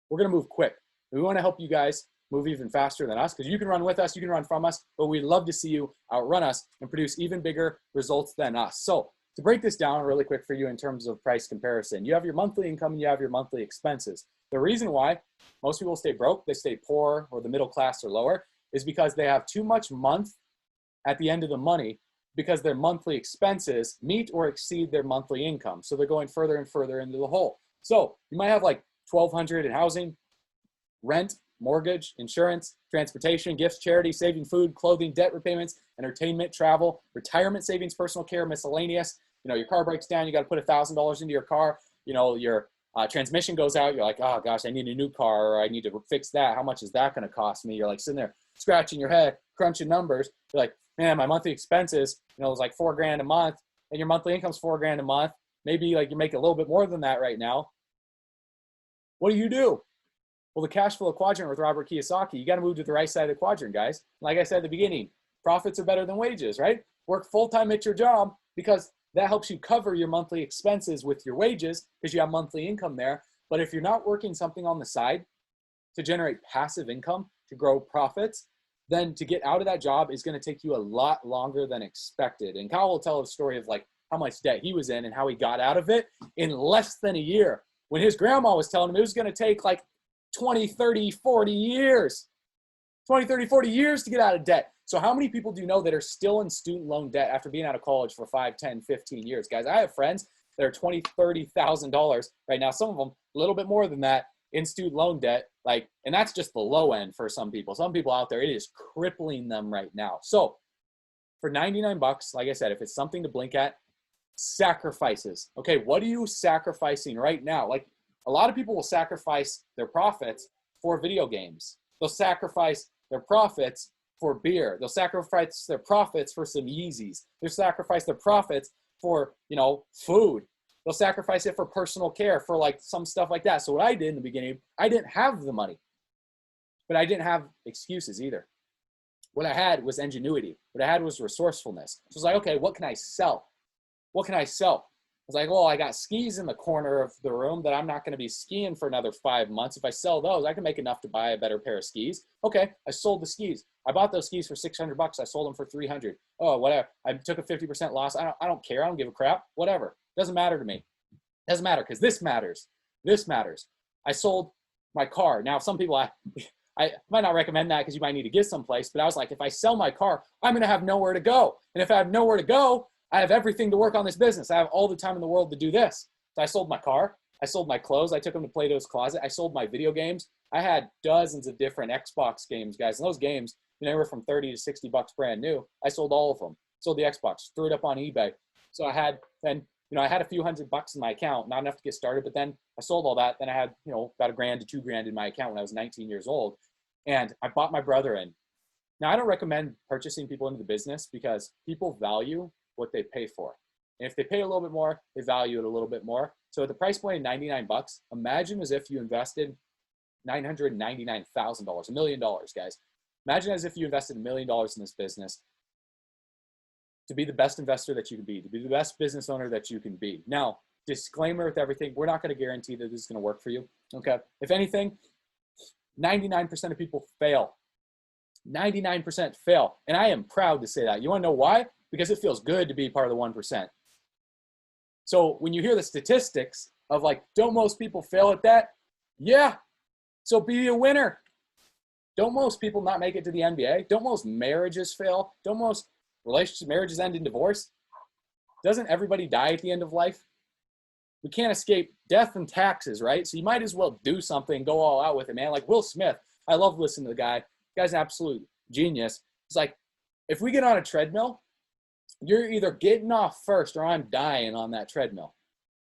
we're going to move quick. We want to help you guys move even faster than us, because you can run with us, you can run from us, but we'd love to see you outrun us and produce even bigger results than us. So to break this down really quick for you in terms of price comparison, you have your monthly income and you have your monthly expenses. The reason why most people stay broke, they stay poor, or the middle class or lower, is because they have too much month at the end of the money, because their monthly expenses meet or exceed their monthly income. So they're going further and further into the hole. So you might have like $1,200 in housing, rent, mortgage, insurance, transportation, gifts, charity, saving, food, clothing, debt repayments, entertainment, travel, retirement savings, personal care, miscellaneous. You know, your car breaks down, you got to put $1,000 into your car. You know, your transmission goes out, you're like, oh gosh, I need a new car, or I need to fix that. How much is that going to cost me? You're like sitting there scratching your head, crunching numbers. You're like, man, my monthly expenses, you know, is like $4,000 a month, and your monthly income's $4,000 a month. Maybe like you make a little bit more than that right now. What do? Well, the cash flow quadrant with Robert Kiyosaki, you got to move to the right side of the quadrant, guys. Like I said at the beginning, profits are better than wages, right? Work full-time at your job, because that helps you cover your monthly expenses with your wages, because you have monthly income there. But if you're not working something on the side to generate passive income, to grow profits, then to get out of that job is going to take you a lot longer than expected. And Kyle will tell a story of like how much debt he was in and how he got out of it in less than a year, when his grandma was telling him it was going to take like 20, 30, 40 years. 20, 30, 40 years to get out of debt. So how many people do you know that are still in student loan debt after being out of college for 5, 10, 15 years? Guys, I have friends that are $20,000, $30,000 right now. Some of them a little bit more than that in student loan debt. Like, and that's just the low end for some people. Some people out there, it is crippling them right now. So for 99 bucks, like I said, if it's something to blink at, sacrifices. Okay, what are you sacrificing right now? Like, a lot of people will sacrifice their profits for video games. They'll sacrifice their profits for beer. They'll sacrifice their profits for some Yeezys. They'll sacrifice their profits for, you know, food. They'll sacrifice it for personal care, for like some stuff like that. So what I did in the beginning, I didn't have the money, but I didn't have excuses either. What I had was ingenuity. What I had was resourcefulness. So I was like, okay, what can I sell? What can I sell? was like, oh, I got skis in the corner of the room that I'm not going to be skiing for another 5 months. If I sell those, I can make enough to buy a better pair of skis. Okay, I sold the skis. I bought those skis for $600. I sold them for $300. Oh, whatever. I took a 50% loss. I don't care. I don't give a crap. Whatever. Doesn't matter to me. Doesn't matter because this matters. This matters. I sold my car. Now, some people, I might not recommend that because you might need to get someplace, but I was like, if I sell my car, I'm going to have nowhere to go. And if I have nowhere to go, I have everything to work on this business. I have all the time in the world to do this. So I sold my car. I sold my clothes. I took them to Plato's Closet. I sold my video games. I had dozens of different Xbox games, guys. And those games, they were from 30 to 60 bucks brand new. I sold all of them. Sold the Xbox, threw it up on eBay. So I had, and I had a few $100 in my account, not enough to get started, but then I sold all that. Then I had, about $1,000 to $2,000 in my account when I was 19 years old. And I bought my brother in. Now, I don't recommend purchasing people into the business because people value what they pay for. And if they pay a little bit more, they value it a little bit more. So at the price point of 99 bucks, imagine as if you invested $999,000, $1 million, guys. Imagine as if you invested $1 million in this business to be the best investor that you can be, to be the best business owner that you can be. Now, disclaimer with everything, we're not going to guarantee that this is going to work for you, okay? If anything, 99% of people fail. 99% fail. And I am proud to say that. You want to know why? Because it feels good to be part of the 1%. So when you hear the statistics of like, don't most people fail at that? Yeah. So be a winner. Don't most people not make it to the NBA? Don't most marriages fail? Don't most marriages end in divorce? Doesn't everybody die at the end of life? We can't escape death and taxes, right? So you might as well do something, go all out with it, man. Like Will Smith, I love listening to the guy. The guy's an absolute genius. It's like, if we get on a treadmill, you're either getting off first or I'm dying on that treadmill.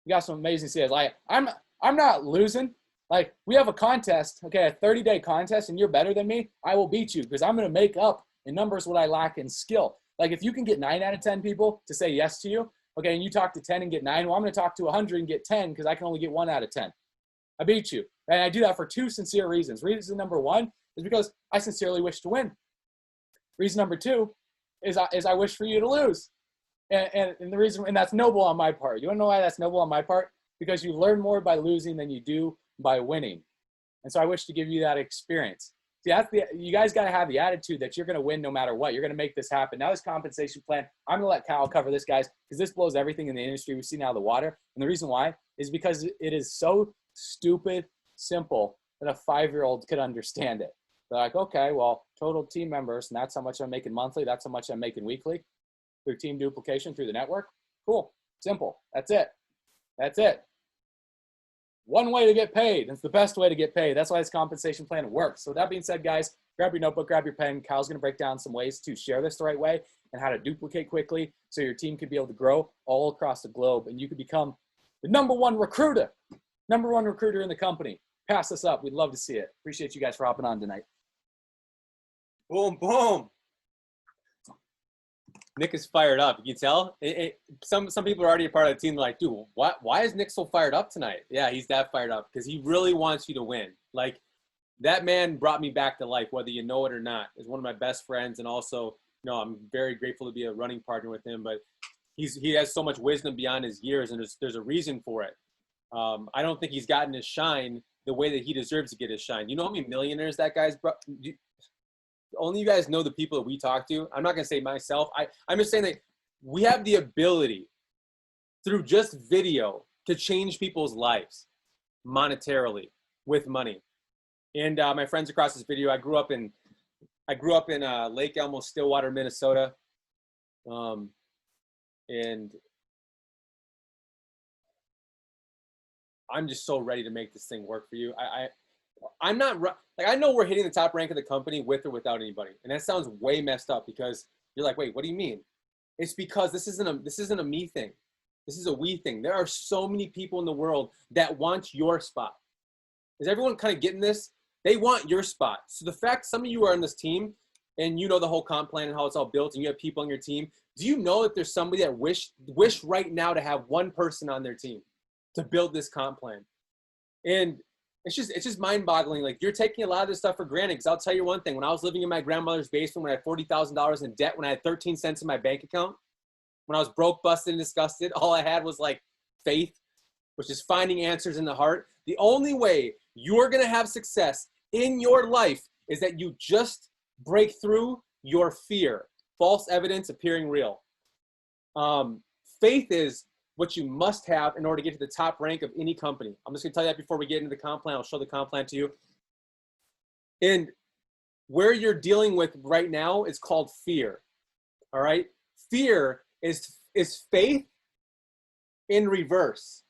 You got some amazing skills. Like, I'm not losing. Like, we have a contest, okay, a 30-day contest, and you're better than me, I will beat you because I'm going to make up in numbers what I lack in skill. Like, if you can get 9 out of 10 people to say yes to you, okay, and you talk to 10 and get 9, well, I'm going to talk to 100 and get 10 because I can only get 1 out of 10. I beat you. And I do that for 2 sincere reasons. Reason number 1 is because I sincerely wish to win. Reason number 2 is I wish for you to lose. And the reason, and that's noble on my part. You want to know why that's noble on my part? Because you learn more by losing than you do by winning. And so I wish to give you that experience. See, you guys got to have the attitude that you're going to win no matter what. You're going to make this happen. Now, this compensation plan, I'm going to let Kyle cover this, guys, because this blows everything in the industry we see now, the water. And the reason why is because it is so stupid simple that a 5-year-old could understand it. They're like, okay, well, total team members, and that's how much I'm making monthly. That's how much I'm making weekly through team duplication through the network. Cool. Simple. That's it. That's it. One way to get paid. It's the best way to get paid. That's why this compensation plan works. So that being said, guys, grab your notebook, grab your pen. Kyle's going to break down some ways to share this the right way and how to duplicate quickly so your team can be able to grow all across the globe and you can become the #1 recruiter in the company. Pass this up. We'd love to see it. Appreciate you guys for hopping on tonight. Boom, boom. Nick is fired up. You can tell. Some people are already a part of the team. Like, dude, why is Nick so fired up tonight? Yeah, he's that fired up because he really wants you to win. Like, that man brought me back to life, whether you know it or not. He's one of my best friends, and also, I'm very grateful to be a running partner with him. But he has so much wisdom beyond his years, and there's a reason for it. I don't think he's gotten his shine the way that he deserves to get his shine. You know how many millionaires that guy's brought? Only you guys know the people that we talk to. I'm not going to say myself. I'm just saying that we have the ability through just video to change people's lives monetarily with money. And my friends across this video, I grew up in Lake Elmo, Stillwater, Minnesota. And I'm just so ready to make this thing work for you. I'm not like, I know we're hitting the top rank of the company with or without anybody. And that sounds way messed up because you're like, wait, what do you mean? It's because this isn't a me thing. This is a we thing. There are so many people in the world that want your spot. Is everyone kind of getting this? They want your spot. So the fact some of you are on this team and you know the whole comp plan and how it's all built and you have people on your team, do you know that there's somebody that wish right now to have one person on their team to build this comp plan? And it's just mind-boggling. Like, you're taking a lot of this stuff for granted. Because I'll tell you one thing: when I was living in my grandmother's basement, when I had $40,000 in debt, when I had 13 cents in my bank account, when I was broke, busted, and disgusted, all I had was like faith, which is finding answers in the heart. The only way you're going to have success in your life is that you just break through your fear. False evidence appearing real. Faith is what you must have in order to get to the top rank of any company. I'm just going to tell you that before we get into the comp plan. I'll show the comp plan to you. And where you're dealing with right now is called fear. All right? Fear is faith in reverse.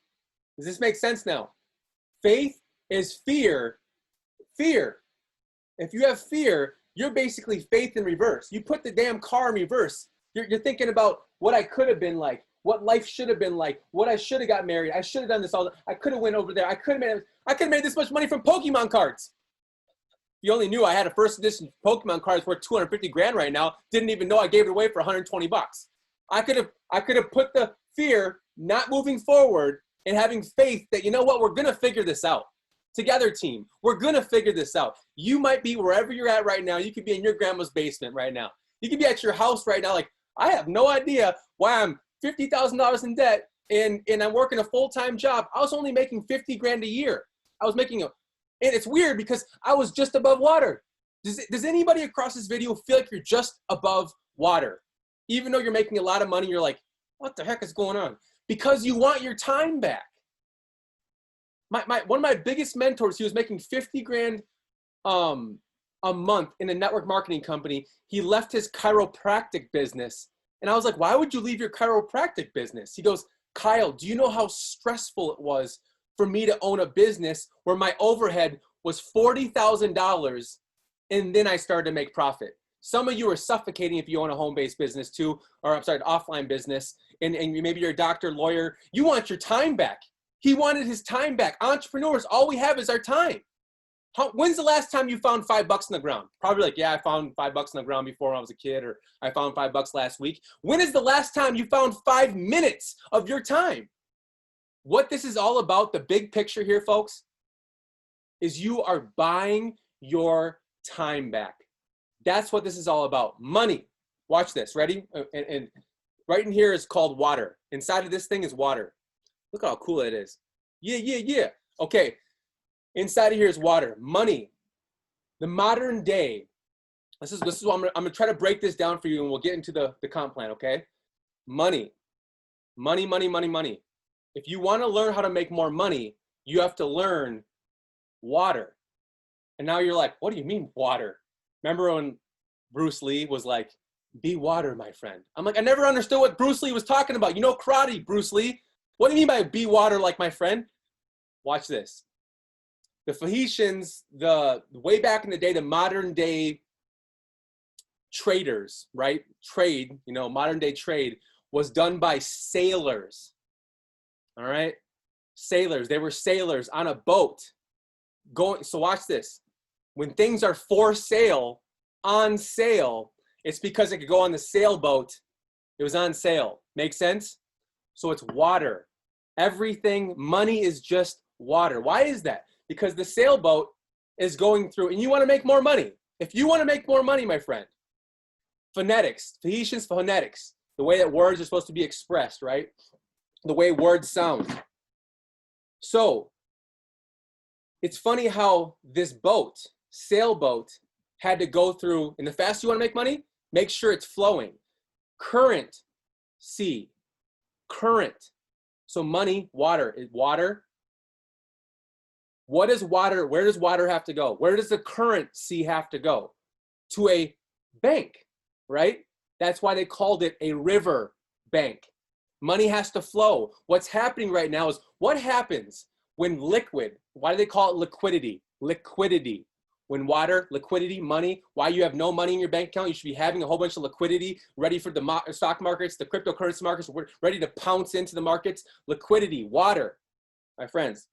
Does this make sense now? Faith is fear. Fear. If you have fear, you're basically faith in reverse. You put the damn car in reverse. You're thinking about what I could have been like, what life should have been like, what I should have got married. I should have done this all. I could have went over there. I could have made this much money from Pokemon cards. You only knew I had a first edition Pokemon cards worth 250 grand right now. Didn't even know I gave it away for 120 bucks. I could have put the fear not moving forward and having faith that, you know what, we're going to figure this out. Together, team, we're going to figure this out. You might be wherever you're at right now. You could be in your grandma's basement right now. You could be at your house right now. Like, I have no idea why I'm $50,000 in debt and I'm working a full-time job. I was only making 50 grand a year. I was making and it's weird because I was just above water. Does anybody across this video feel like you're just above water? Even though you're making a lot of money, you're like, what the heck is going on? Because you want your time back. One of my biggest mentors, he was making 50 grand a month in a network marketing company. He left his chiropractic business. And I was like, why would you leave your chiropractic business? He goes, Kyle, do you know how stressful it was for me to own a business where my overhead was $40,000 and then I started to make profit? Some of you are suffocating if you own a home-based business too, or I'm sorry, an offline business, and maybe you're a doctor, lawyer. You want your time back. He wanted his time back. Entrepreneurs, all we have is our time. When's the last time you found $5 in the ground? Probably like, yeah, I found $5 in the ground before when I was a kid, or I found $5 last week. When is the last time you found 5 minutes of your time? What this is all about, the big picture here, folks, is you are buying your time back. That's what this is all about. Money. Watch this. Ready? And right in here is called water. Inside of this thing is water. Look how cool it is. Yeah. Okay. Inside of here is water. Money. The modern day. This is what I'm going to try to break this down for you, and we'll get into the comp plan, okay? Money. Money. If you want to learn how to make more money, you have to learn water. And now you're like, what do you mean water? Remember when Bruce Lee was like, be water, my friend? I'm like, I never understood what Bruce Lee was talking about. You know karate, Bruce Lee. What do you mean by be water like my friend? Watch this. The Phoenicians, way back in the day, the modern day traders, right? Trade, modern day trade was done by sailors. All right? Sailors. They were sailors on a boat. So watch this. When things are for sale, on sale, it's because it could go on the sailboat. It was on sale. Make sense? So it's water. Everything, money is just water. Why is that? Because the sailboat is going through, and you want to make more money. If you want to make more money, my friend, phonetics, Phoenicians phonetics, the way that words are supposed to be expressed, right? The way words sound. So it's funny how this boat, sailboat, had to go through, and the faster you want to make money, make sure it's flowing. Current, sea, current. So money, water, water. What is water? Where does water have to go? Where does the current sea have to go? To a bank, right? That's why they called it a river bank. Money has to flow. What's happening right now is what happens when liquid, why do they call it liquidity? Liquidity. When water, liquidity, money, why you have no money in your bank account, you should be having a whole bunch of liquidity ready for the stock markets, the cryptocurrency markets, ready to pounce into the markets. Liquidity, water, my friends.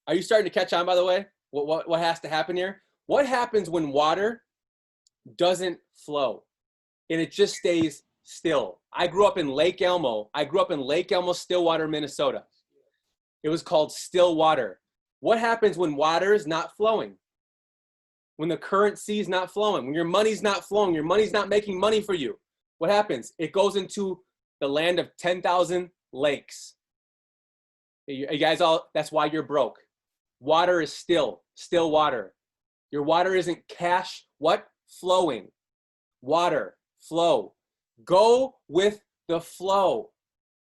Are you starting to catch on, by the way? What has to happen here? What happens when water doesn't flow and it just stays still? I grew up in Lake Elmo. Stillwater, Minnesota. It was called still water. What happens when water is not flowing? When the current sea is not flowing, when your money's not flowing, your money's not making money for you. What happens? It goes into the land of 10,000 lakes. You guys all, that's why you're broke. Water is still water. Your water isn't cash, what? Flowing. Water, flow. Go with the flow.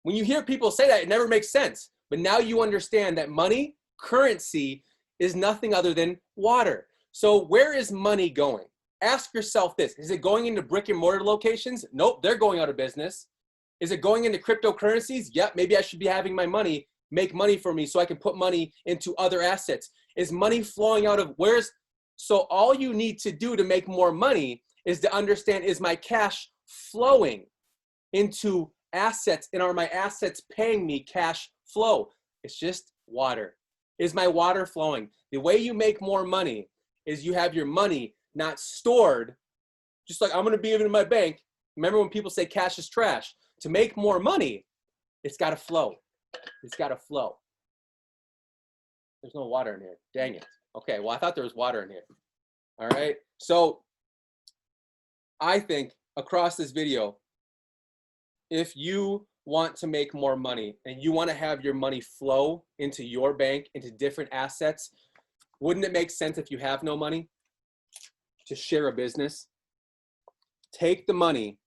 When you hear people say that, it never makes sense. But now you understand that money, currency, is nothing other than water. So where is money going? Ask yourself this. Is it going into brick and mortar locations? Nope, they're going out of business. Is it going into cryptocurrencies? Yep, maybe I should be having my money make money for me so I can put money into other assets. Is money flowing out of so all you need to do to make more money is to understand, is my cash flowing into assets, and are my assets paying me cash flow? It's just water. Is my water flowing? The way you make more money is you have your money not stored, just like I'm going to be in my bank. Remember when people say cash is trash? To make more money, it's got to flow. It's got to flow. There's no water in here. Dang it. Okay, well, I thought there was water in here. All right. So I think across this video, if you want to make more money and you want to have your money flow into your bank, into different assets, wouldn't it make sense if you have no money to share a business? Take the money,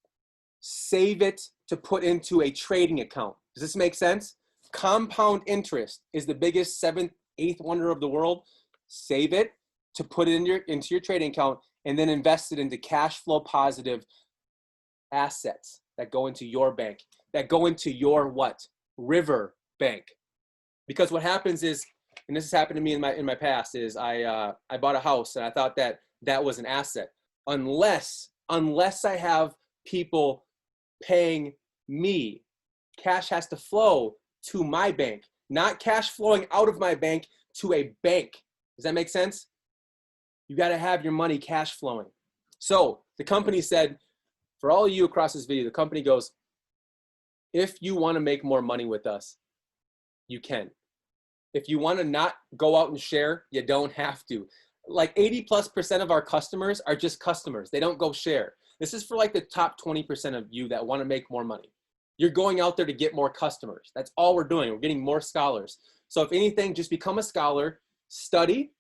save it to put into a trading account. Does this make sense? Compound interest is the biggest seventh, eighth wonder of the world. Save it to put it into your trading account, and then invest it into cash flow positive assets that go into your bank, that go into your what? River bank. Because what happens is, and this has happened to me in my past, is I bought a house and I thought that was an asset. Unless I have people paying me, cash has to flow to my bank, not cash flowing out of my bank to a bank. Does that make sense? You got to have your money cash flowing. So the company said, for all of you across this video, the company goes, if you want to make more money with us, you can. If you want to not go out and share, you don't have to. Like 80+% of our customers are just customers. They don't go share. This is for like the top 20% of you that want to make more money. You're going out there to get more customers. That's all we're doing. We're getting more scholars. So if anything, just become a scholar, study,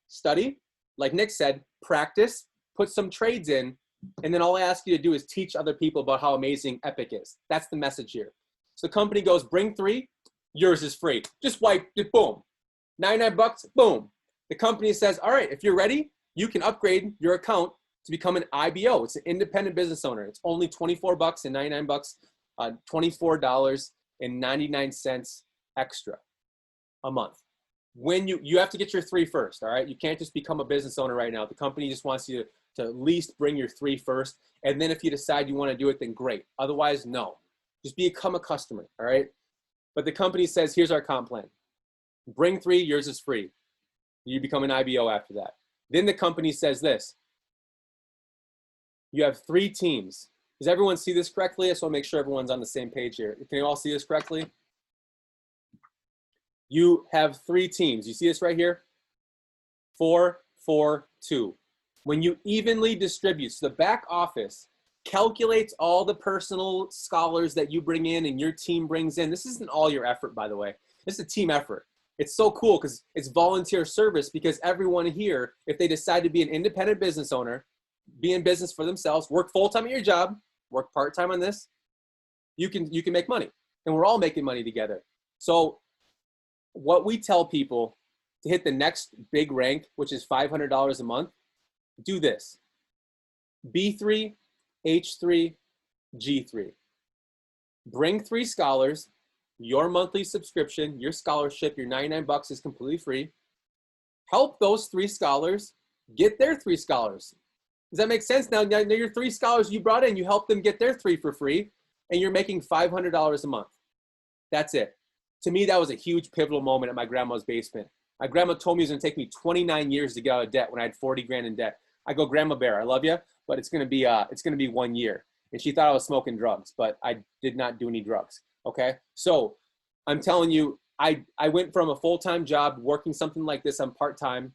like Nick said, practice, put some trades in, and then all I ask you to do is teach other people about how amazing E.P.I.C is. That's the message here. So the company goes, bring 3, yours is free. Just wipe it, boom. $99, boom. The company says, all right, if you're ready, you can upgrade your account to become an IBO. It's an independent business owner. It's only $24 and $99, $24.99 extra a month. When you have to get your 3 first, all right? You can't just become a business owner right now. The company just wants you to at least bring your 3 first. And then if you decide you want to do it, then great. Otherwise, no. Just become a customer, all right? But the company says, here's our comp plan. Bring 3, yours is free. You become an IBO after that. Then the company says this. You have 3 teams. Does everyone see this correctly? I just want to make sure everyone's on the same page here. Can you all see this correctly? You have 3 teams. You see this right here? 4, 4, 2. When you evenly distribute, so the back office calculates all the personal scholars that you bring in and your team brings in. This isn't all your effort, by the way. This is a team effort. It's so cool because it's volunteer service, because everyone here, if they decide to be an independent business owner, be in business for themselves, work full-time at your job, work part-time on this, you can make money. And we're all making money together. So what we tell people to hit the next big rank, which is $500 a month, do this. B3, H3, G3. Bring 3 scholars. Your monthly subscription, your scholarship, your $99 is completely free. Help those 3 scholars get their 3 scholars. Does that make sense? Now your 3 scholars you brought in, you help them get their 3 for free, and you're making $500 a month. That's it. To me, that was a huge pivotal moment at my grandma's basement. My grandma told me it was going to take me 29 years to get out of debt when I had 40 grand in debt. I go, Grandma Bear, I love you, but it's going to be 1 year. And she thought I was smoking drugs, but I did not do any drugs. Okay. So I'm telling you, I went from a full-time job working something like this on part-time,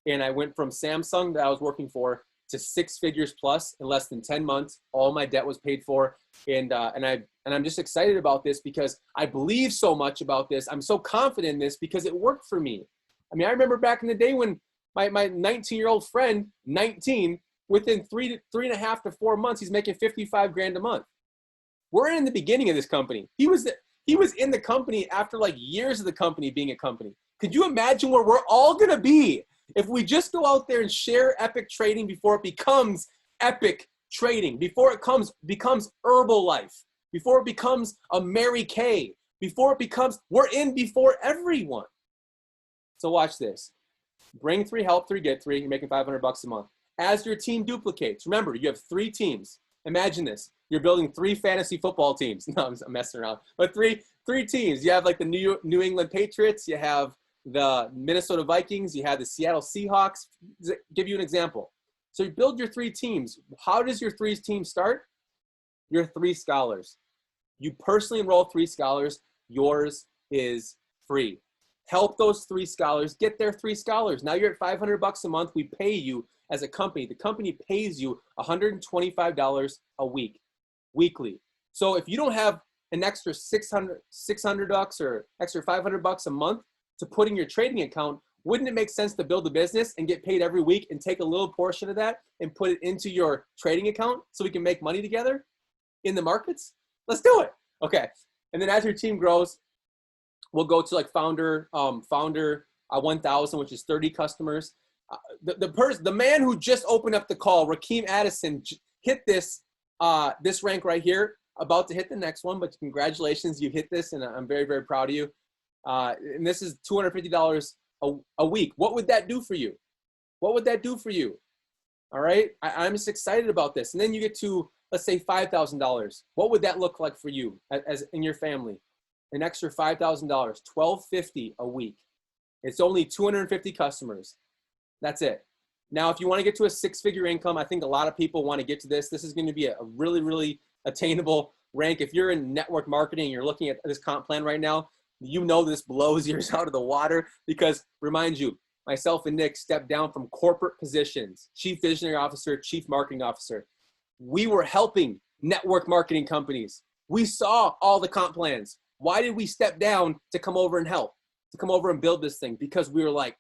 and I went from Samsung that I was working for to 6 figures plus in less than 10 months. All my debt was paid for. And I'm just excited about this because I believe so much about this. I'm so confident in this because it worked for me. I mean, I remember back in the day when my 19-year-old friend, 19, within 3.5 to 4 months, he's making 55 grand a month. We're in the beginning of this company. He was in the company after like years of the company being a company. Could you imagine where we're all gonna be if we just go out there and share epic trading before it becomes epic trading, before it becomes Herbalife, before it becomes a Mary Kay, before it becomes, we're in before everyone. So watch this. Bring 3, help 3, get 3. You're making $500 a month. As your team duplicates, remember, you have 3 teams. Imagine this. You're building 3 fantasy football teams. No, I'm messing around. But three teams. You have like the New England Patriots. You have the Minnesota Vikings. You have the Seattle Seahawks. Give you an example. So you build your 3 teams. How does your 3 team start? Your 3 scholars. You personally enroll 3 scholars. Yours is free. Help those 3 scholars get their 3 scholars. Now you're at $500 a month. We pay you as a company. The company pays you $125 a week, weekly. So if you don't have an extra $600 or extra $500 a month to put in your trading account, wouldn't it make sense to build a business and get paid every week and take a little portion of that and put it into your trading account so we can make money together in the markets? Let's do it. Okay. And then as your team grows, we'll go to like founder 1000, which is 30 customers. The man who just opened up the call, Rakeem Addison, hit this rank right here, about to hit the next one, but congratulations, you hit this, and I'm very, very proud of you. And this is $250 a week. What would that do for you? What would that do for you? All right, I'm just excited about this. And then you get to, let's say, $5,000. What would that look like for you as in your family? An extra $5,000, $1,250 a week. It's only 250 customers. That's it. Now, if you want to get to a 6-figure income, I think a lot of people want to get to this. This is going to be a really, really attainable rank. If you're in network marketing and you're looking at this comp plan right now, you know this blows yours out of the water because, remind you, myself and Nick stepped down from corporate positions, chief visionary officer, chief marketing officer. We were helping network marketing companies. We saw all the comp plans. Why did we step down to come over and help, to come over and build this thing? Because we were like,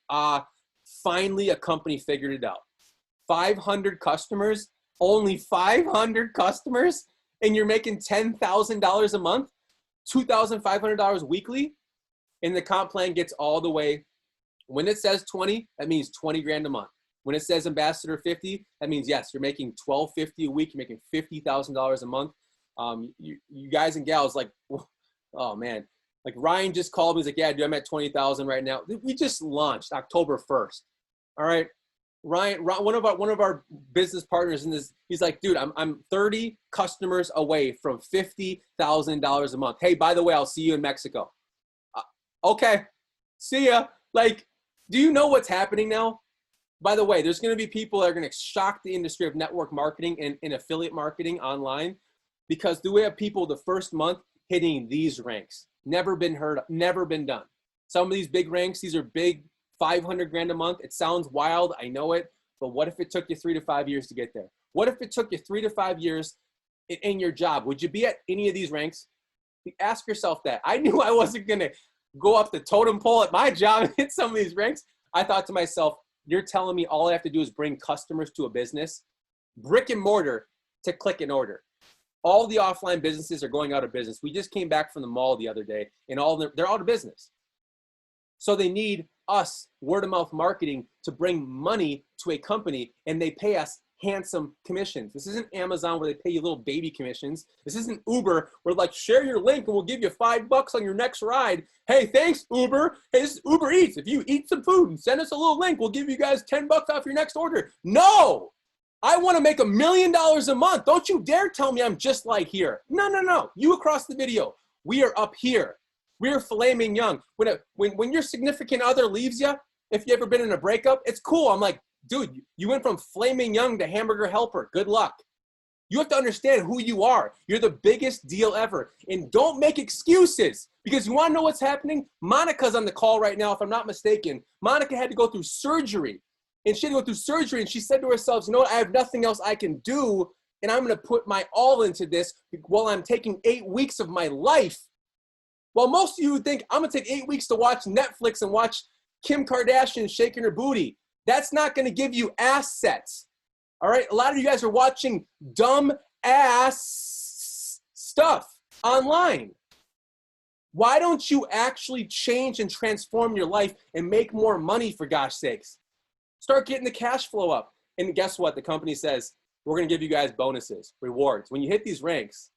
finally a company figured it out. 500 customers, only 500 customers, and you're making $10,000 a month, $2,500 weekly, and the comp plan gets all the way. When it says 20, that means 20 grand a month. When it says ambassador 50, that means, yes, you're making $1,250 a week. You're making $50,000 a month. You guys and gals, like, oh man, like Ryan just called me. He's like, yeah, dude, I'm at 20,000 right now. We just launched October 1st. All right. Ryan, one of our business partners in this, he's like, dude, I'm 30 customers away from $50,000 a month. Hey, by the way, I'll see you in Mexico. Okay. See ya. Like, do you know what's happening now? By the way, there's going to be people that are going to shock the industry of network marketing and affiliate marketing online, because do we have people the first month hitting these ranks? Never been heard of, never been done. Some of these big ranks, these are big, 500 grand a month. It sounds wild, I know it, but what if it took you 3 to 5 years to get there? What if it took you 3 to 5 years in your job? Would you be at any of these ranks? Ask yourself that. I knew I wasn't going to go up the totem pole at my job and hit some of these ranks. I thought to myself, you're telling me all I have to do is bring customers to a business, brick and mortar to click and order. All the offline businesses are going out of business. We just came back from the mall the other day, and they're out of business. So they need us, word of mouth marketing, to bring money to a company, and they pay us handsome commissions. This isn't Amazon where they pay you little baby commissions. This isn't Uber where, like, share your link and we'll give you $5 on your next ride. Hey, thanks, Uber. Hey, this is Uber Eats. If you eat some food and send us a little link, we'll give you guys $10 off your next order. No! I want to make $1 million a month. Don't you dare tell me I'm just like here. No, no, no. You across the video. We are up here. We are filet mignon. When your significant other leaves you, if you ever been in a breakup, it's cool. I'm like, dude, you went from filet mignon to hamburger helper. Good luck. You have to understand who you are. You're the biggest deal ever. And don't make excuses, because you want to know what's happening? Monica's on the call right now, if I'm not mistaken. Monica had to go through surgery. And she had to go through surgery, and she said to herself, you know what, I have nothing else I can do, and I'm going to put my all into this while I'm taking 8 weeks of my life. Well, most of you would think, I'm going to take 8 weeks to watch Netflix and watch Kim Kardashian shaking her booty. That's not going to give you assets. All right? A lot of you guys are watching dumb ass stuff online. Why don't you actually change and transform your life and make more money, for gosh sakes? Start getting the cash flow up. And guess what? The company says, we're going to give you guys bonuses, rewards. When you hit these ranks,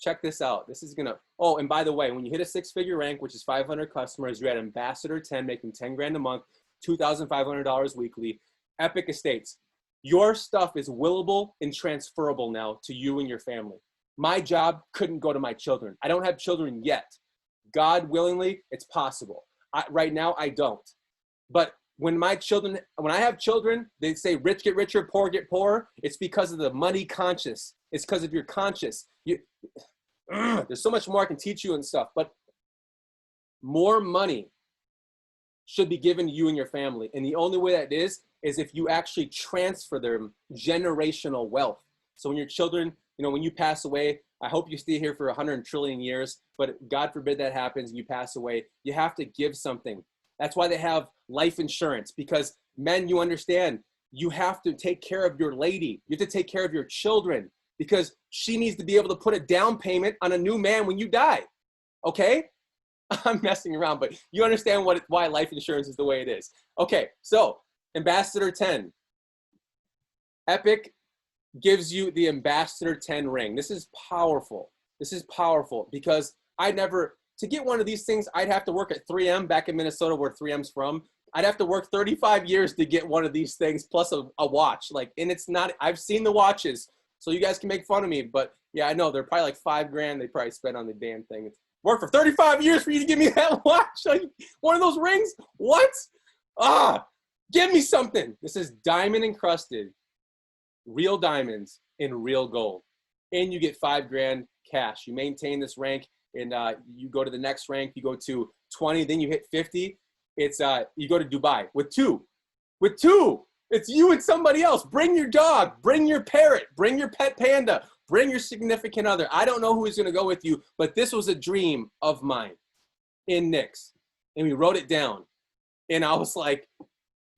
check this out. This is going to, oh, and by the way, when you hit a 6-figure rank, which is 500 customers, you're at Ambassador 10, making 10 grand a month, $2,500 weekly, Epic Estates. Your stuff is willable and transferable now to you and your family. My job couldn't go to my children. I don't have children yet. God willingly, it's possible. Right now, I don't. But when I have children, they say rich get richer, poor get poorer. It's because of the money conscious. It's because of your conscious. There's so much more I can teach you and stuff, but more money should be given to you and your family. And the only way that is if you actually transfer them generational wealth. So when your children, when you pass away, I hope you stay here for 100 trillion years, but God forbid that happens and you pass away, you have to give something. That's why they have life insurance, because men, you understand, you have to take care of your lady. You have to take care of your children, because she needs to be able to put a down payment on a new man when you die. Okay? I'm messing around, but you understand why life insurance is the way it is. Okay, so Ambassador 10. Epic gives you the Ambassador 10 ring. This is powerful. This is powerful because to get one of these things, I'd have to work at 3M back in Minnesota, where 3M's from. I'd have to work 35 years to get one of these things, plus a watch. And it's not, I've seen the watches, so you guys can make fun of me, but yeah, I know they're probably like $5,000 they probably spent on the damn thing. It's worked for 35 years for you to give me that watch. One of those rings? What? Give me something. This is diamond encrusted, real diamonds in real gold. And you get $5,000 cash. You maintain this rank, and you go to the next rank. You go to 20, then you hit 50. It's you go to Dubai with two. It's you and somebody else. Bring your dog, bring your parrot, bring your pet panda, bring your significant other. I don't know who is going to go with you, but this was a dream of mine in Nick's. And we wrote it down. And I was like,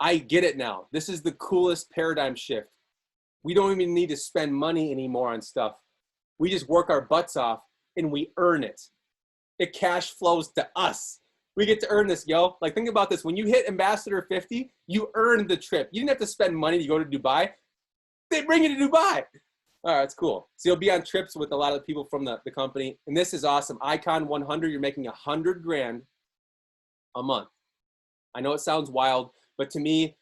I get it now. This is the coolest paradigm shift. We don't even need to spend money anymore on stuff. We just work our butts off and we earn it. It cash flows to us. We get to earn this, yo. Think about this. When you hit Ambassador 50, you earned the trip. You didn't have to spend money to go to Dubai. They bring you to Dubai. All right, it's cool. So you'll be on trips with a lot of people from the company. And this is awesome. Icon 100, you're making $100,000 a month. I know it sounds wild, but to me,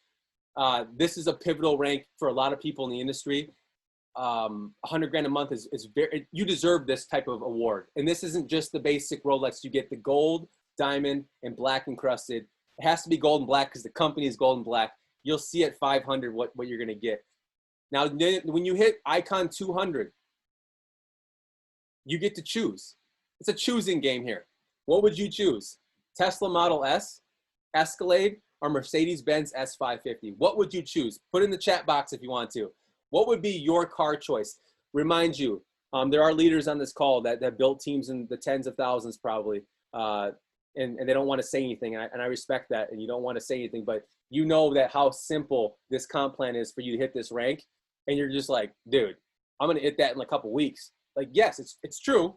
this is a pivotal rank for a lot of people in the industry. $100,000 a month is very, you deserve this type of award. And this isn't just the basic Rolex. You get the gold, diamond, and black encrusted. It has to be gold and black because the company is gold and black. You'll see at 500 what you're going to get. Now, when you hit Icon 200, you get to choose. It's a choosing game here. What would you choose? Tesla Model S, Escalade, or Mercedes-Benz S550? What would you choose? Put in the chat box if you want to. What would be your car choice? Remind you, there are leaders on this call that built teams in the tens of thousands probably, and they don't want to say anything, and I respect that, and you don't want to say anything, but you know that how simple this comp plan is for you to hit this rank, and you're just like, dude, I'm going to hit that in a couple weeks. Yes, it's true.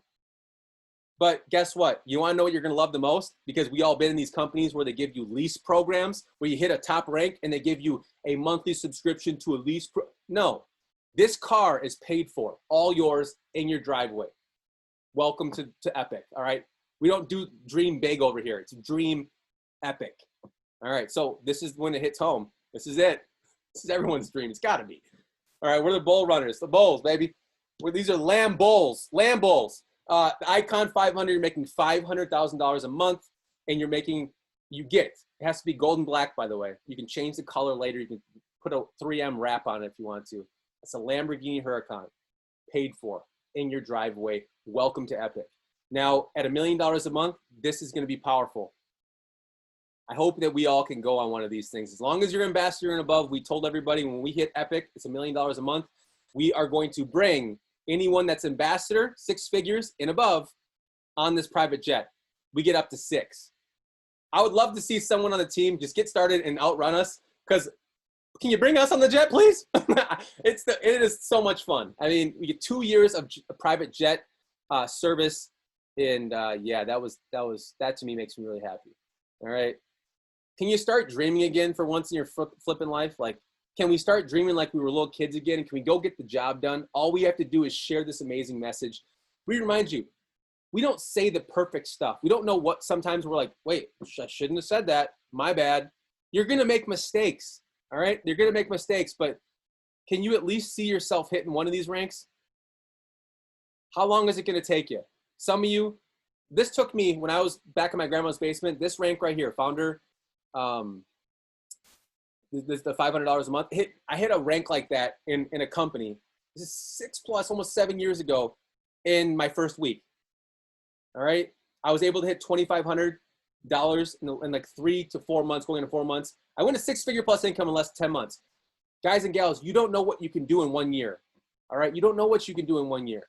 But guess what? You want to know what you're going to love the most? Because we all been in these companies where they give you lease programs, where you hit a top rank and they give you a monthly subscription to a lease. No, this car is paid for, all yours in your driveway. Welcome to Epic, all right? We don't do dream big over here. It's dream epic. All right, so this is when it hits home. This is it. This is everyone's dream. It's got to be. All right, we're the bull runners, the bulls, baby. These are lamb bulls, lamb bulls. The Icon 500, you're making $500,000 a month, and it has to be gold and black, by the way. You can change the color later. You can put a 3M wrap on it if you want to. It's a Lamborghini Huracan, paid for, in your driveway. Welcome to Epic. Now, at $1 million a month, this is going to be powerful. I hope that we all can go on one of these things. As long as you're ambassador and above, we told everybody when we hit Epic, it's $1 million a month. We are going to bring anyone that's ambassador, 6 figures and above, on this private jet. We get up to 6. I would love to see someone on the team just get started and outrun us, because can you bring us on the jet, please? It is so much fun. I mean, we get 2 years of private jet service, and yeah, that to me makes me really happy. All right. Can you start dreaming again for once in your flipping life? Like, can we start dreaming like we were little kids again? And can we go get the job done? All we have to do is share this amazing message. We remind you, we don't say the perfect stuff. We don't know what, sometimes we're like, wait, I shouldn't have said that. My bad. You're going to make mistakes. All right. You're going to make mistakes, but can you at least see yourself hitting one of these ranks? How long is it going to take you? Some of you, this took me when I was back in my grandma's basement, this rank right here, founder, this the $500 a month. I hit a rank like that in a company. This is 6+, almost 7 years ago in my first week. All right. I was able to hit $2,500 in like 3 to 4 months, going into 4 months. I went to 6-figure plus income in less than 10 months. Guys and gals, you don't know what you can do in 1 year. All right. You don't know what you can do in 1 year.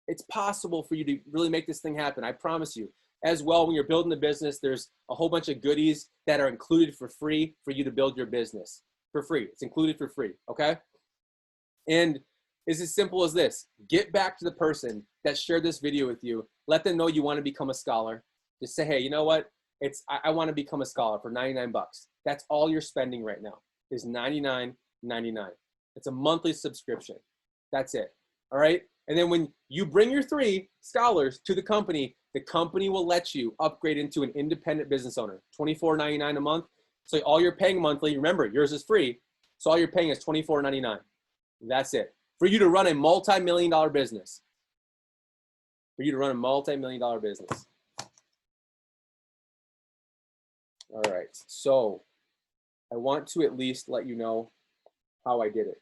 It's possible for you to really make this thing happen. I promise you. As well, when you're building the business, there's a whole bunch of goodies that are included for free for you to build your business for free. It's included for free. Okay. And it's as simple as this. Get back to the person that shared this video with you. Let them know you want to become a scholar. Just say, hey, you know what? I want to become a scholar for 99 bucks. That's all you're spending right now is $99.99. It's a monthly subscription. That's it. All right. And then when you bring your 3 scholars to the company will let you upgrade into an independent business owner, $24.99 a month. So all you're paying monthly, remember, yours is free. So all you're paying is $24.99. That's it. For you to run a multi-million-dollar business. For you to run a multi-million-dollar business. All right. So I want to at least let you know how I did it.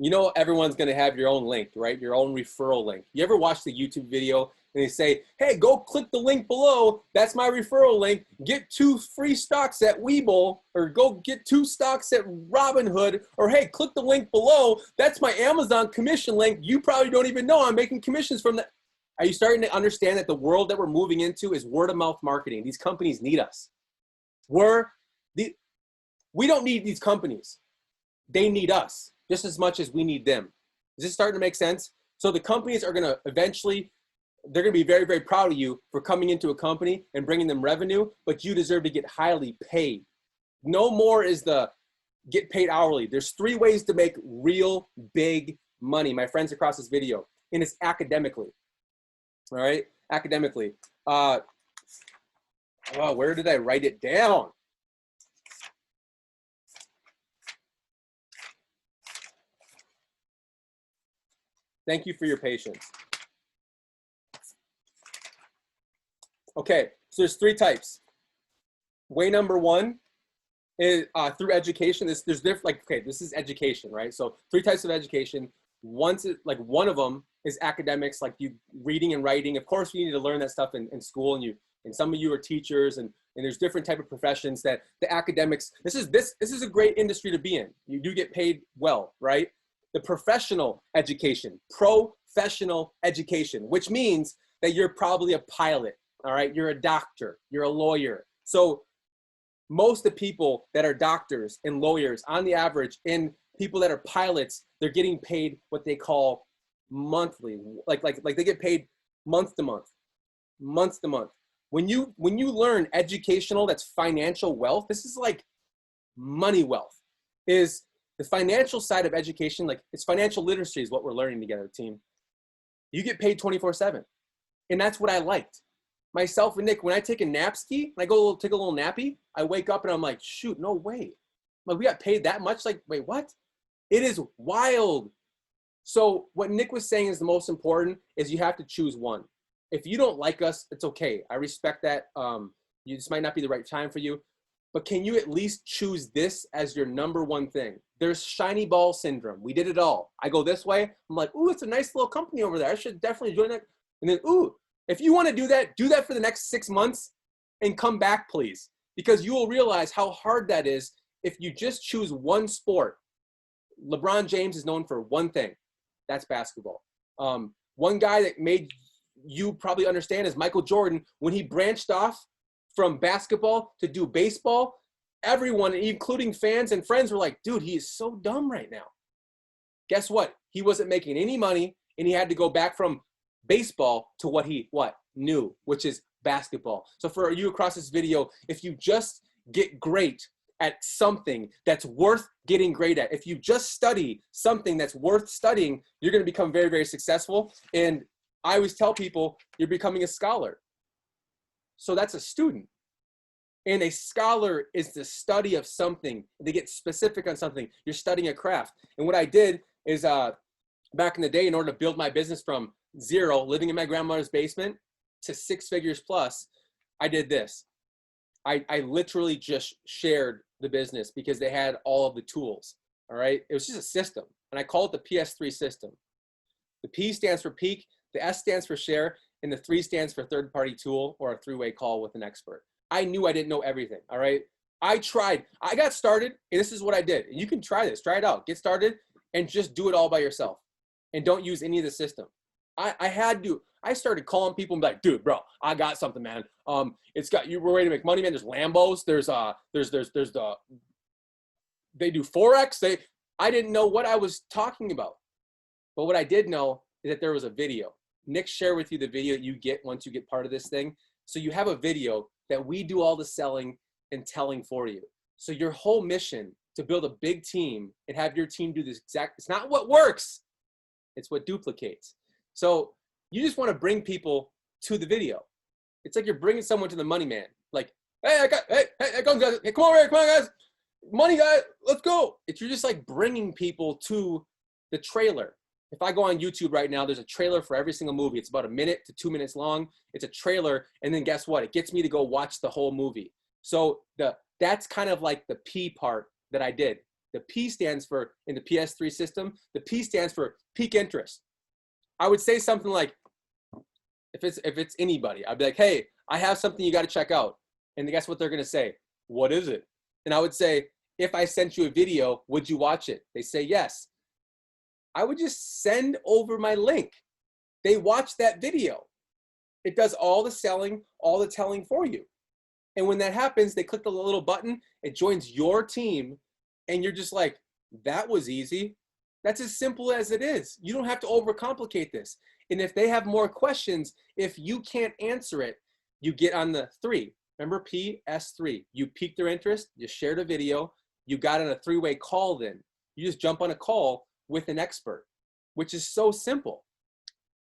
You know, everyone's going to have your own link, right? Your own referral link. You ever watch the YouTube video and they say, hey, go click the link below. That's my referral link. Get 2 free stocks at Webull, or go get 2 stocks at Robinhood, or hey, click the link below. That's my Amazon commission link. You probably don't even know I'm making commissions from that. Are you starting to understand that the world that we're moving into is word of mouth marketing? These companies need us. We don't need these companies. They need us just as much as we need them. Is this starting to make sense? So the companies are going to eventually, they're going to be very, very proud of you for coming into a company and bringing them revenue, but you deserve to get highly paid. No more is the get paid hourly. There's 3 ways to make real big money, my friends across this video, and it's academically. All right, academically. Oh, where did I write it down? Thank you for your patience. Okay, so there's 3 types. Way number 1 is through education. There's different, like, okay, this is education, right? So 3 types of education. One of them is academics, like you reading and writing. Of course, you need to learn that stuff in school, and some of you are teachers, and there's different type of professions that the academics. This is a great industry to be in. You do get paid well, right? The professional education, which means that you're probably a pilot, all right? You're a doctor, you're a lawyer. So most of the people that are doctors and lawyers, on the average, and people that are pilots, they're getting paid what they call monthly, like they get paid month to month. When you learn educational, that's financial wealth. This is like money wealth. Is the financial side of education, like it's financial literacy is what we're learning together, team. You get paid 24/7. And that's what I liked. Myself and Nick, when I take a nap ski, when I go take a little nappy, I wake up and I'm like, shoot, no way. Like, we got paid that much? Like, wait, what? It is wild. So what Nick was saying is the most important is you have to choose one. If you don't like us, it's okay. I respect that. This might not be the right time for you. But can you at least choose this as your number 1 thing? There's shiny ball syndrome. We did it all. I go this way. I'm like, ooh, it's a nice little company over there. I should definitely join that. And then, ooh, If you want to do that for the next 6 months and come back, please, because you will realize how hard that is if you just choose one sport. LeBron James is known for one thing. That's basketball. One guy that made you probably understand is Michael Jordan. When he branched off from basketball to do baseball, everyone, including fans and friends, were like, dude, he is so dumb right now. Guess what? He wasn't making any money, and he had to go back from baseball to what he knew, which is basketball. So for you across this video, if you just get great at something that's worth getting great at, if you just study something that's worth studying, you're going to become very, very successful. And I always tell people, you're becoming a scholar. So that's a student. And a scholar is the study of something. They get specific on something. You're studying a craft. And what I did is back in the day, in order to build my business from zero, living in my grandmother's basement, to 6 figures plus, I did this. I literally just shared the business because they had all of the tools. All right. It was just a system. And I call it the PS3 system. The P stands for peak, the S stands for share, and the 3 stands for third party tool or a 3-way call with an expert. I knew I didn't know everything. All right. I tried. I got started, and this is what I did. You can try this. Try it out. Get started and just do it all by yourself. And don't use any of the system. I started calling people and be like, dude, bro, I got something, man. We're ready to make money, man. There's Lambos. They do FOREX. I didn't know what I was talking about. But what I did know is that there was a video. Nick shared with you the video you get once you get part of this thing. So you have a video that we do all the selling and telling for you. So your whole mission to build a big team and have your team do this it's not what works. It's what duplicates. So you just want to bring people to the video. It's like you're bringing someone to the money man. Like, hey, come on, guys. Hey, come on, guys. Money guy, let's go. You're just like bringing people to the trailer. If I go on YouTube right now, there's a trailer for every single movie. It's about 1 minute to 2 minutes long. It's a trailer. And then guess what? It gets me to go watch the whole movie. So that's kind of like the P part that I did. The P stands for, in the PS3 system, the P stands for peak interest. I would say something like, if it's anybody, I'd be like, hey, I have something you got to check out. And guess what they're going to say? What is it? And I would say, if I sent you a video, would you watch it? They say yes. I would just send over my link. They watch that video. It does all the selling, all the telling for you. And when that happens, they click the little button, it joins your team, and you're just like, that was easy. That's as simple as it is. You don't have to overcomplicate this. And if they have more questions, if you can't answer it, you get on the 3. Remember PS3. You piqued their interest, you shared a video, you got on a 3-way call then. You just jump on a call with an expert, which is so simple.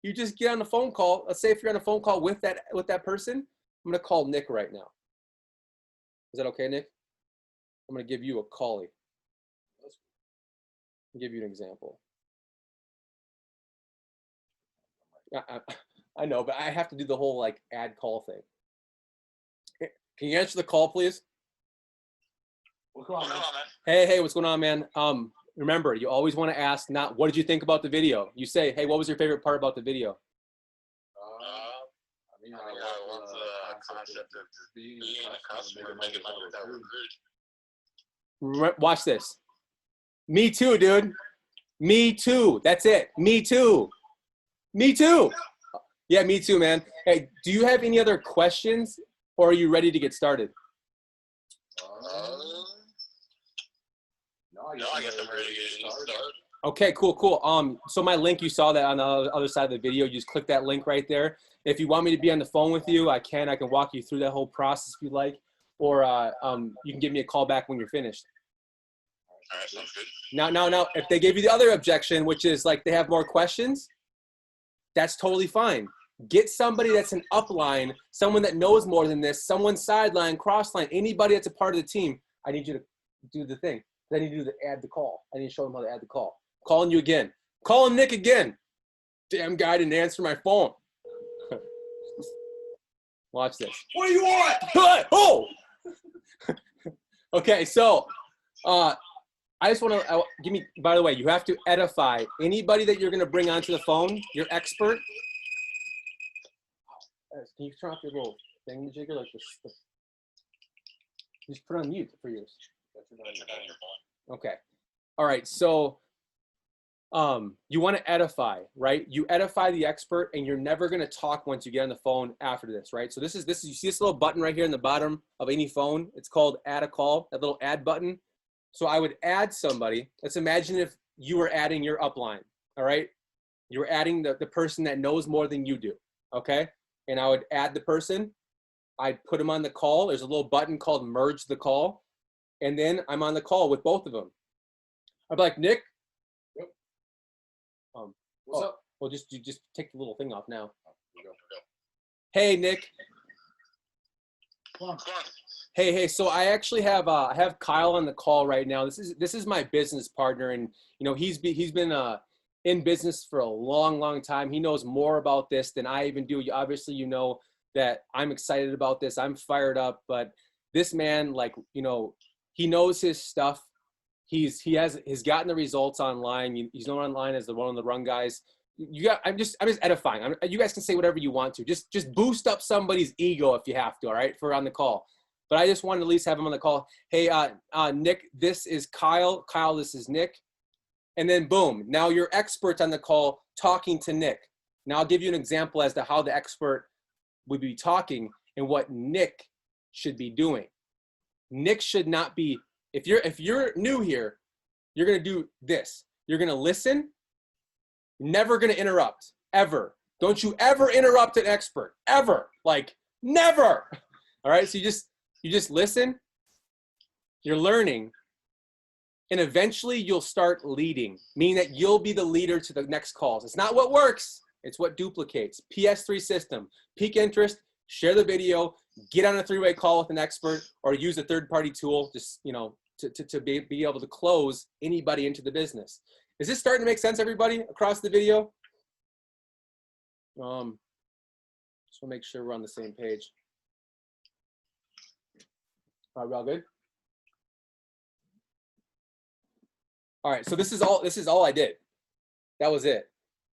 You just get on a phone call. Let's say if you're on a phone call with that person, I'm gonna call Nick right now. Is that okay, Nick? I'm gonna give you a callie. I'll give you an example. I know, but I have to do the whole like add call thing. Can you answer the call, please? What's going on, man? Hey, what's going on, man? Remember, you always want to ask not what did you think about the video. You say, hey, what was your favorite part about the video? I love the concept of just being a customer, making money without recruiting. Watch this. Me too, dude. Me too. That's it. Me too. Me too. Yeah, me too, man. Hey, do you have any other questions, or are you ready to get started? No, I guess I'm ready to get started. Okay, cool. So my link, you saw that on the other side of the video. You just click that link right there. If you want me to be on the phone with you, I can walk you through that whole process if you like, or you can give me a call back when you're finished. All right, sounds good. Now, if they give you the other objection, which is like they have more questions, that's totally fine. Get somebody that's an upline, someone that knows more than this, someone sideline, crossline, anybody that's a part of the team. I need you to do the thing. I need you to add the call. I need to show them how to add the call. Calling you again. Calling Nick again. Damn guy didn't answer my phone. Watch this. What do you want? Oh! Okay, so I just want to give me, by the way, you have to edify anybody that you're going to bring onto the phone, your expert. Can you turn off your little thing jigger like this? Just put it on mute for yours. Okay. All right. So you want to edify, right? You edify the expert, and you're never going to talk once you get on the phone after this, right? So this is you see this little button right here in the bottom of any phone. It's called add a call, that little add button. So I would add somebody. Let's imagine if you were adding your upline, all right? You were adding the person that knows more than you do, okay? And I would add the person. I'd put them on the call. There's a little button called merge the call. And then I'm on the call with both of them. I'd be like, Nick. Yep. What's up? Well, you just take the little thing off now. Hey, Nick. Come on. Hey. So I actually have I have Kyle on the call right now. This is my business partner, and you know he's been in business for a long time. He knows more about this than I even do. Obviously, you know that I'm excited about this. I'm fired up, but this man, like, you know, he knows his stuff. He's gotten the results online. He's known online as the one on the run guys. I'm just edifying. You guys can say whatever you want to. Just boost up somebody's ego if you have to. All right, for on the call. But I just wanted to at least have him on the call. Hey, Nick, this is Kyle. Kyle, this is Nick. And then boom, now you're expert on the call talking to Nick. Now I'll give you an example as to how the expert would be talking and what Nick should be doing. Nick should not be, if you're new here, you're gonna do this. You're gonna listen, never gonna interrupt, ever. Don't you ever interrupt an expert, ever, like never. All right, so you just listen, you're learning, and eventually you'll start leading, meaning that you'll be the leader to the next calls. It's not what works, it's what duplicates. PS3 system, peak interest, share the video, get on a three-way call with an expert, or use a third-party tool, just, you know, to be able to close anybody into the business. Is this starting to make sense, everybody, across the video? Just want to make sure we're on the same page. All right, we all good? All right, so this is all I did. That was it.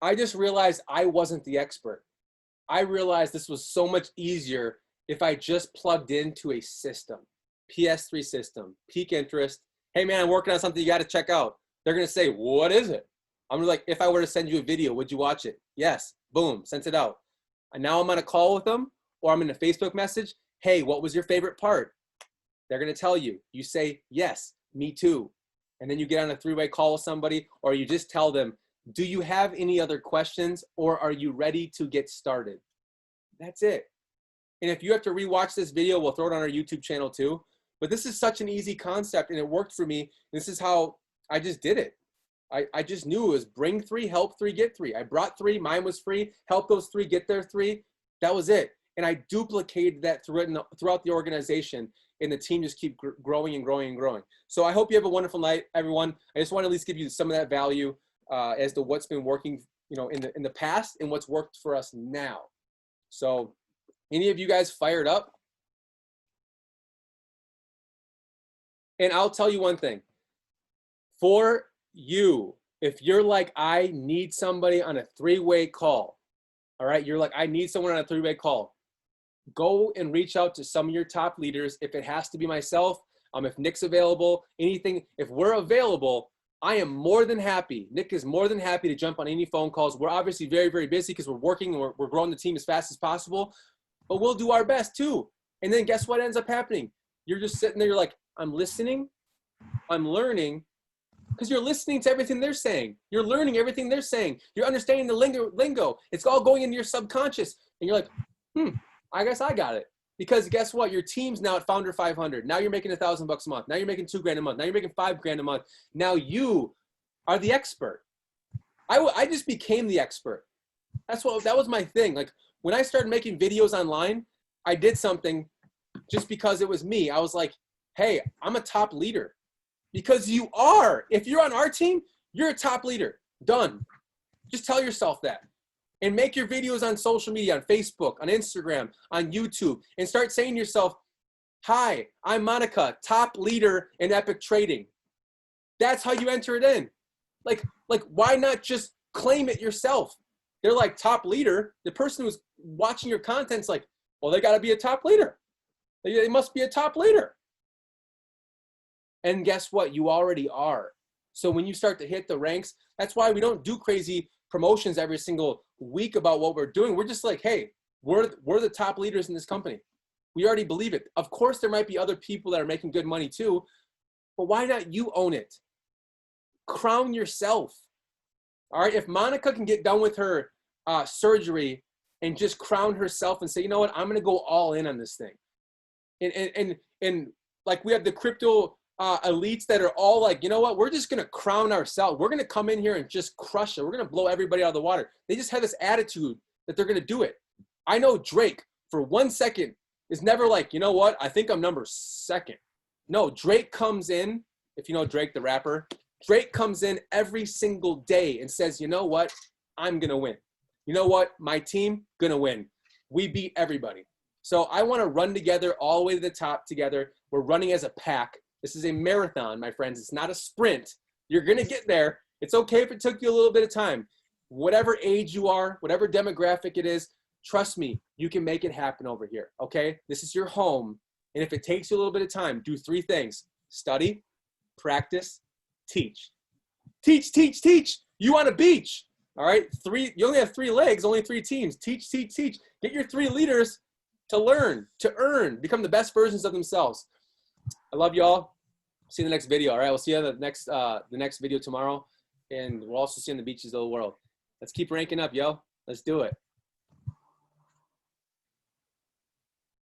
I just realized I wasn't the expert. I realized this was so much easier if I just plugged into a system, PS3 system, peak interest. Hey man, I'm working on something you got to check out. They're going to say, what is it? I'm gonna like, if I were to send you a video, would you watch it? Yes, boom, sent it out. And now I'm on a call with them, or I'm in a Facebook message. Hey, what was your favorite part? They're going to tell you. You say, yes, me too. And then you get on a three-way call with somebody, or you just tell them, do you have any other questions, or are you ready to get started? That's it. And if you have to rewatch this video, we'll throw it on our YouTube channel too. But this is such an easy concept, and it worked for me. This is how I just did it. I just knew it was bring 3, help 3, get 3. I brought 3, mine was free, help those 3, get their 3. That was it. And I duplicated that throughout the organization, and the team just keep growing and growing and growing. So I hope you have a wonderful night, everyone. I just want to at least give you some of that value as to what's been working, you know, in the past and what's worked for us now. So any of you guys fired up? And I'll tell you one thing. For you, if you're like, I need somebody on a 3-way call, all right? You're like, I need someone on a 3-way call. Go and reach out to some of your top leaders. If it has to be myself, if Nick's available, anything, if we're available, I am more than happy. Nick is more than happy to jump on any phone calls. We're obviously very, very busy because we're working and we're growing the team as fast as possible, but we'll do our best too. And then guess what ends up happening? You're just sitting there, you're like, I'm listening, I'm learning, because you're listening to everything they're saying. You're learning everything they're saying. You're understanding the lingo. It's all going into your subconscious. And you're like, I guess I got it. Because guess what? Your team's now at Founder 500. Now you're making $1,000 a month. Now you're making $2,000 a month. Now you're making $5,000 a month. Now you are the expert. I just became the expert. That was my thing. Like when I started making videos online, I did something just because it was me. I was like, hey, I'm a top leader. Because you are. If you're on our team, you're a top leader. Done. Just tell yourself that. And make your videos on social media, on Facebook, on Instagram, on YouTube, and start saying to yourself, hi, I'm Monica, top leader in Epic Trading. That's how you enter it in. Like why not just claim it yourself? they're like top leader. The person who's watching your content's like, well, they got to be a top leader. They must be a top leader. And guess what? You already are. So when you start to hit the ranks, that's why we don't do crazy promotions every single week about what we're doing. We're just like, hey, we're the top leaders in this company. We already believe it. Of course, there might be other people that are making good money too, but why not you own it? Crown yourself. All right. If Monica can get done with her surgery and just crown herself and say, you know what, I'm going to go all in on this thing. And like we have the crypto elites that are all like, you know what, we're just going to crown ourselves. We're going to come in here and just crush it. We're going to blow everybody out of the water. They just have this attitude that they're going to do it. I know Drake for 1 second is never like, you know what, I think I'm number 2nd. No, Drake comes in, if you know Drake, the rapper, Drake comes in every single day and says, you know what, I'm going to win. You know what, my team going to win. We beat everybody. So I want to run together all the way to the top together. We're running as a pack. This is a marathon, my friends. It's not a sprint. You're going to get there. It's okay if it took you a little bit of time. Whatever age you are, whatever demographic it is, trust me, you can make it happen over here, okay? This is your home. And if it takes you a little bit of time, do 3 things. Study, practice, teach. Teach, teach, teach. You on a beach, all right? You only have 3 legs, only 3 teams. Teach, teach, teach. Get your 3 leaders to learn, to earn, become the best versions of themselves. I love y'all. See you in the next video, all right? We'll see you in the next video tomorrow. And we'll also see you on the beaches of the world. Let's keep ranking up, yo. Let's do it.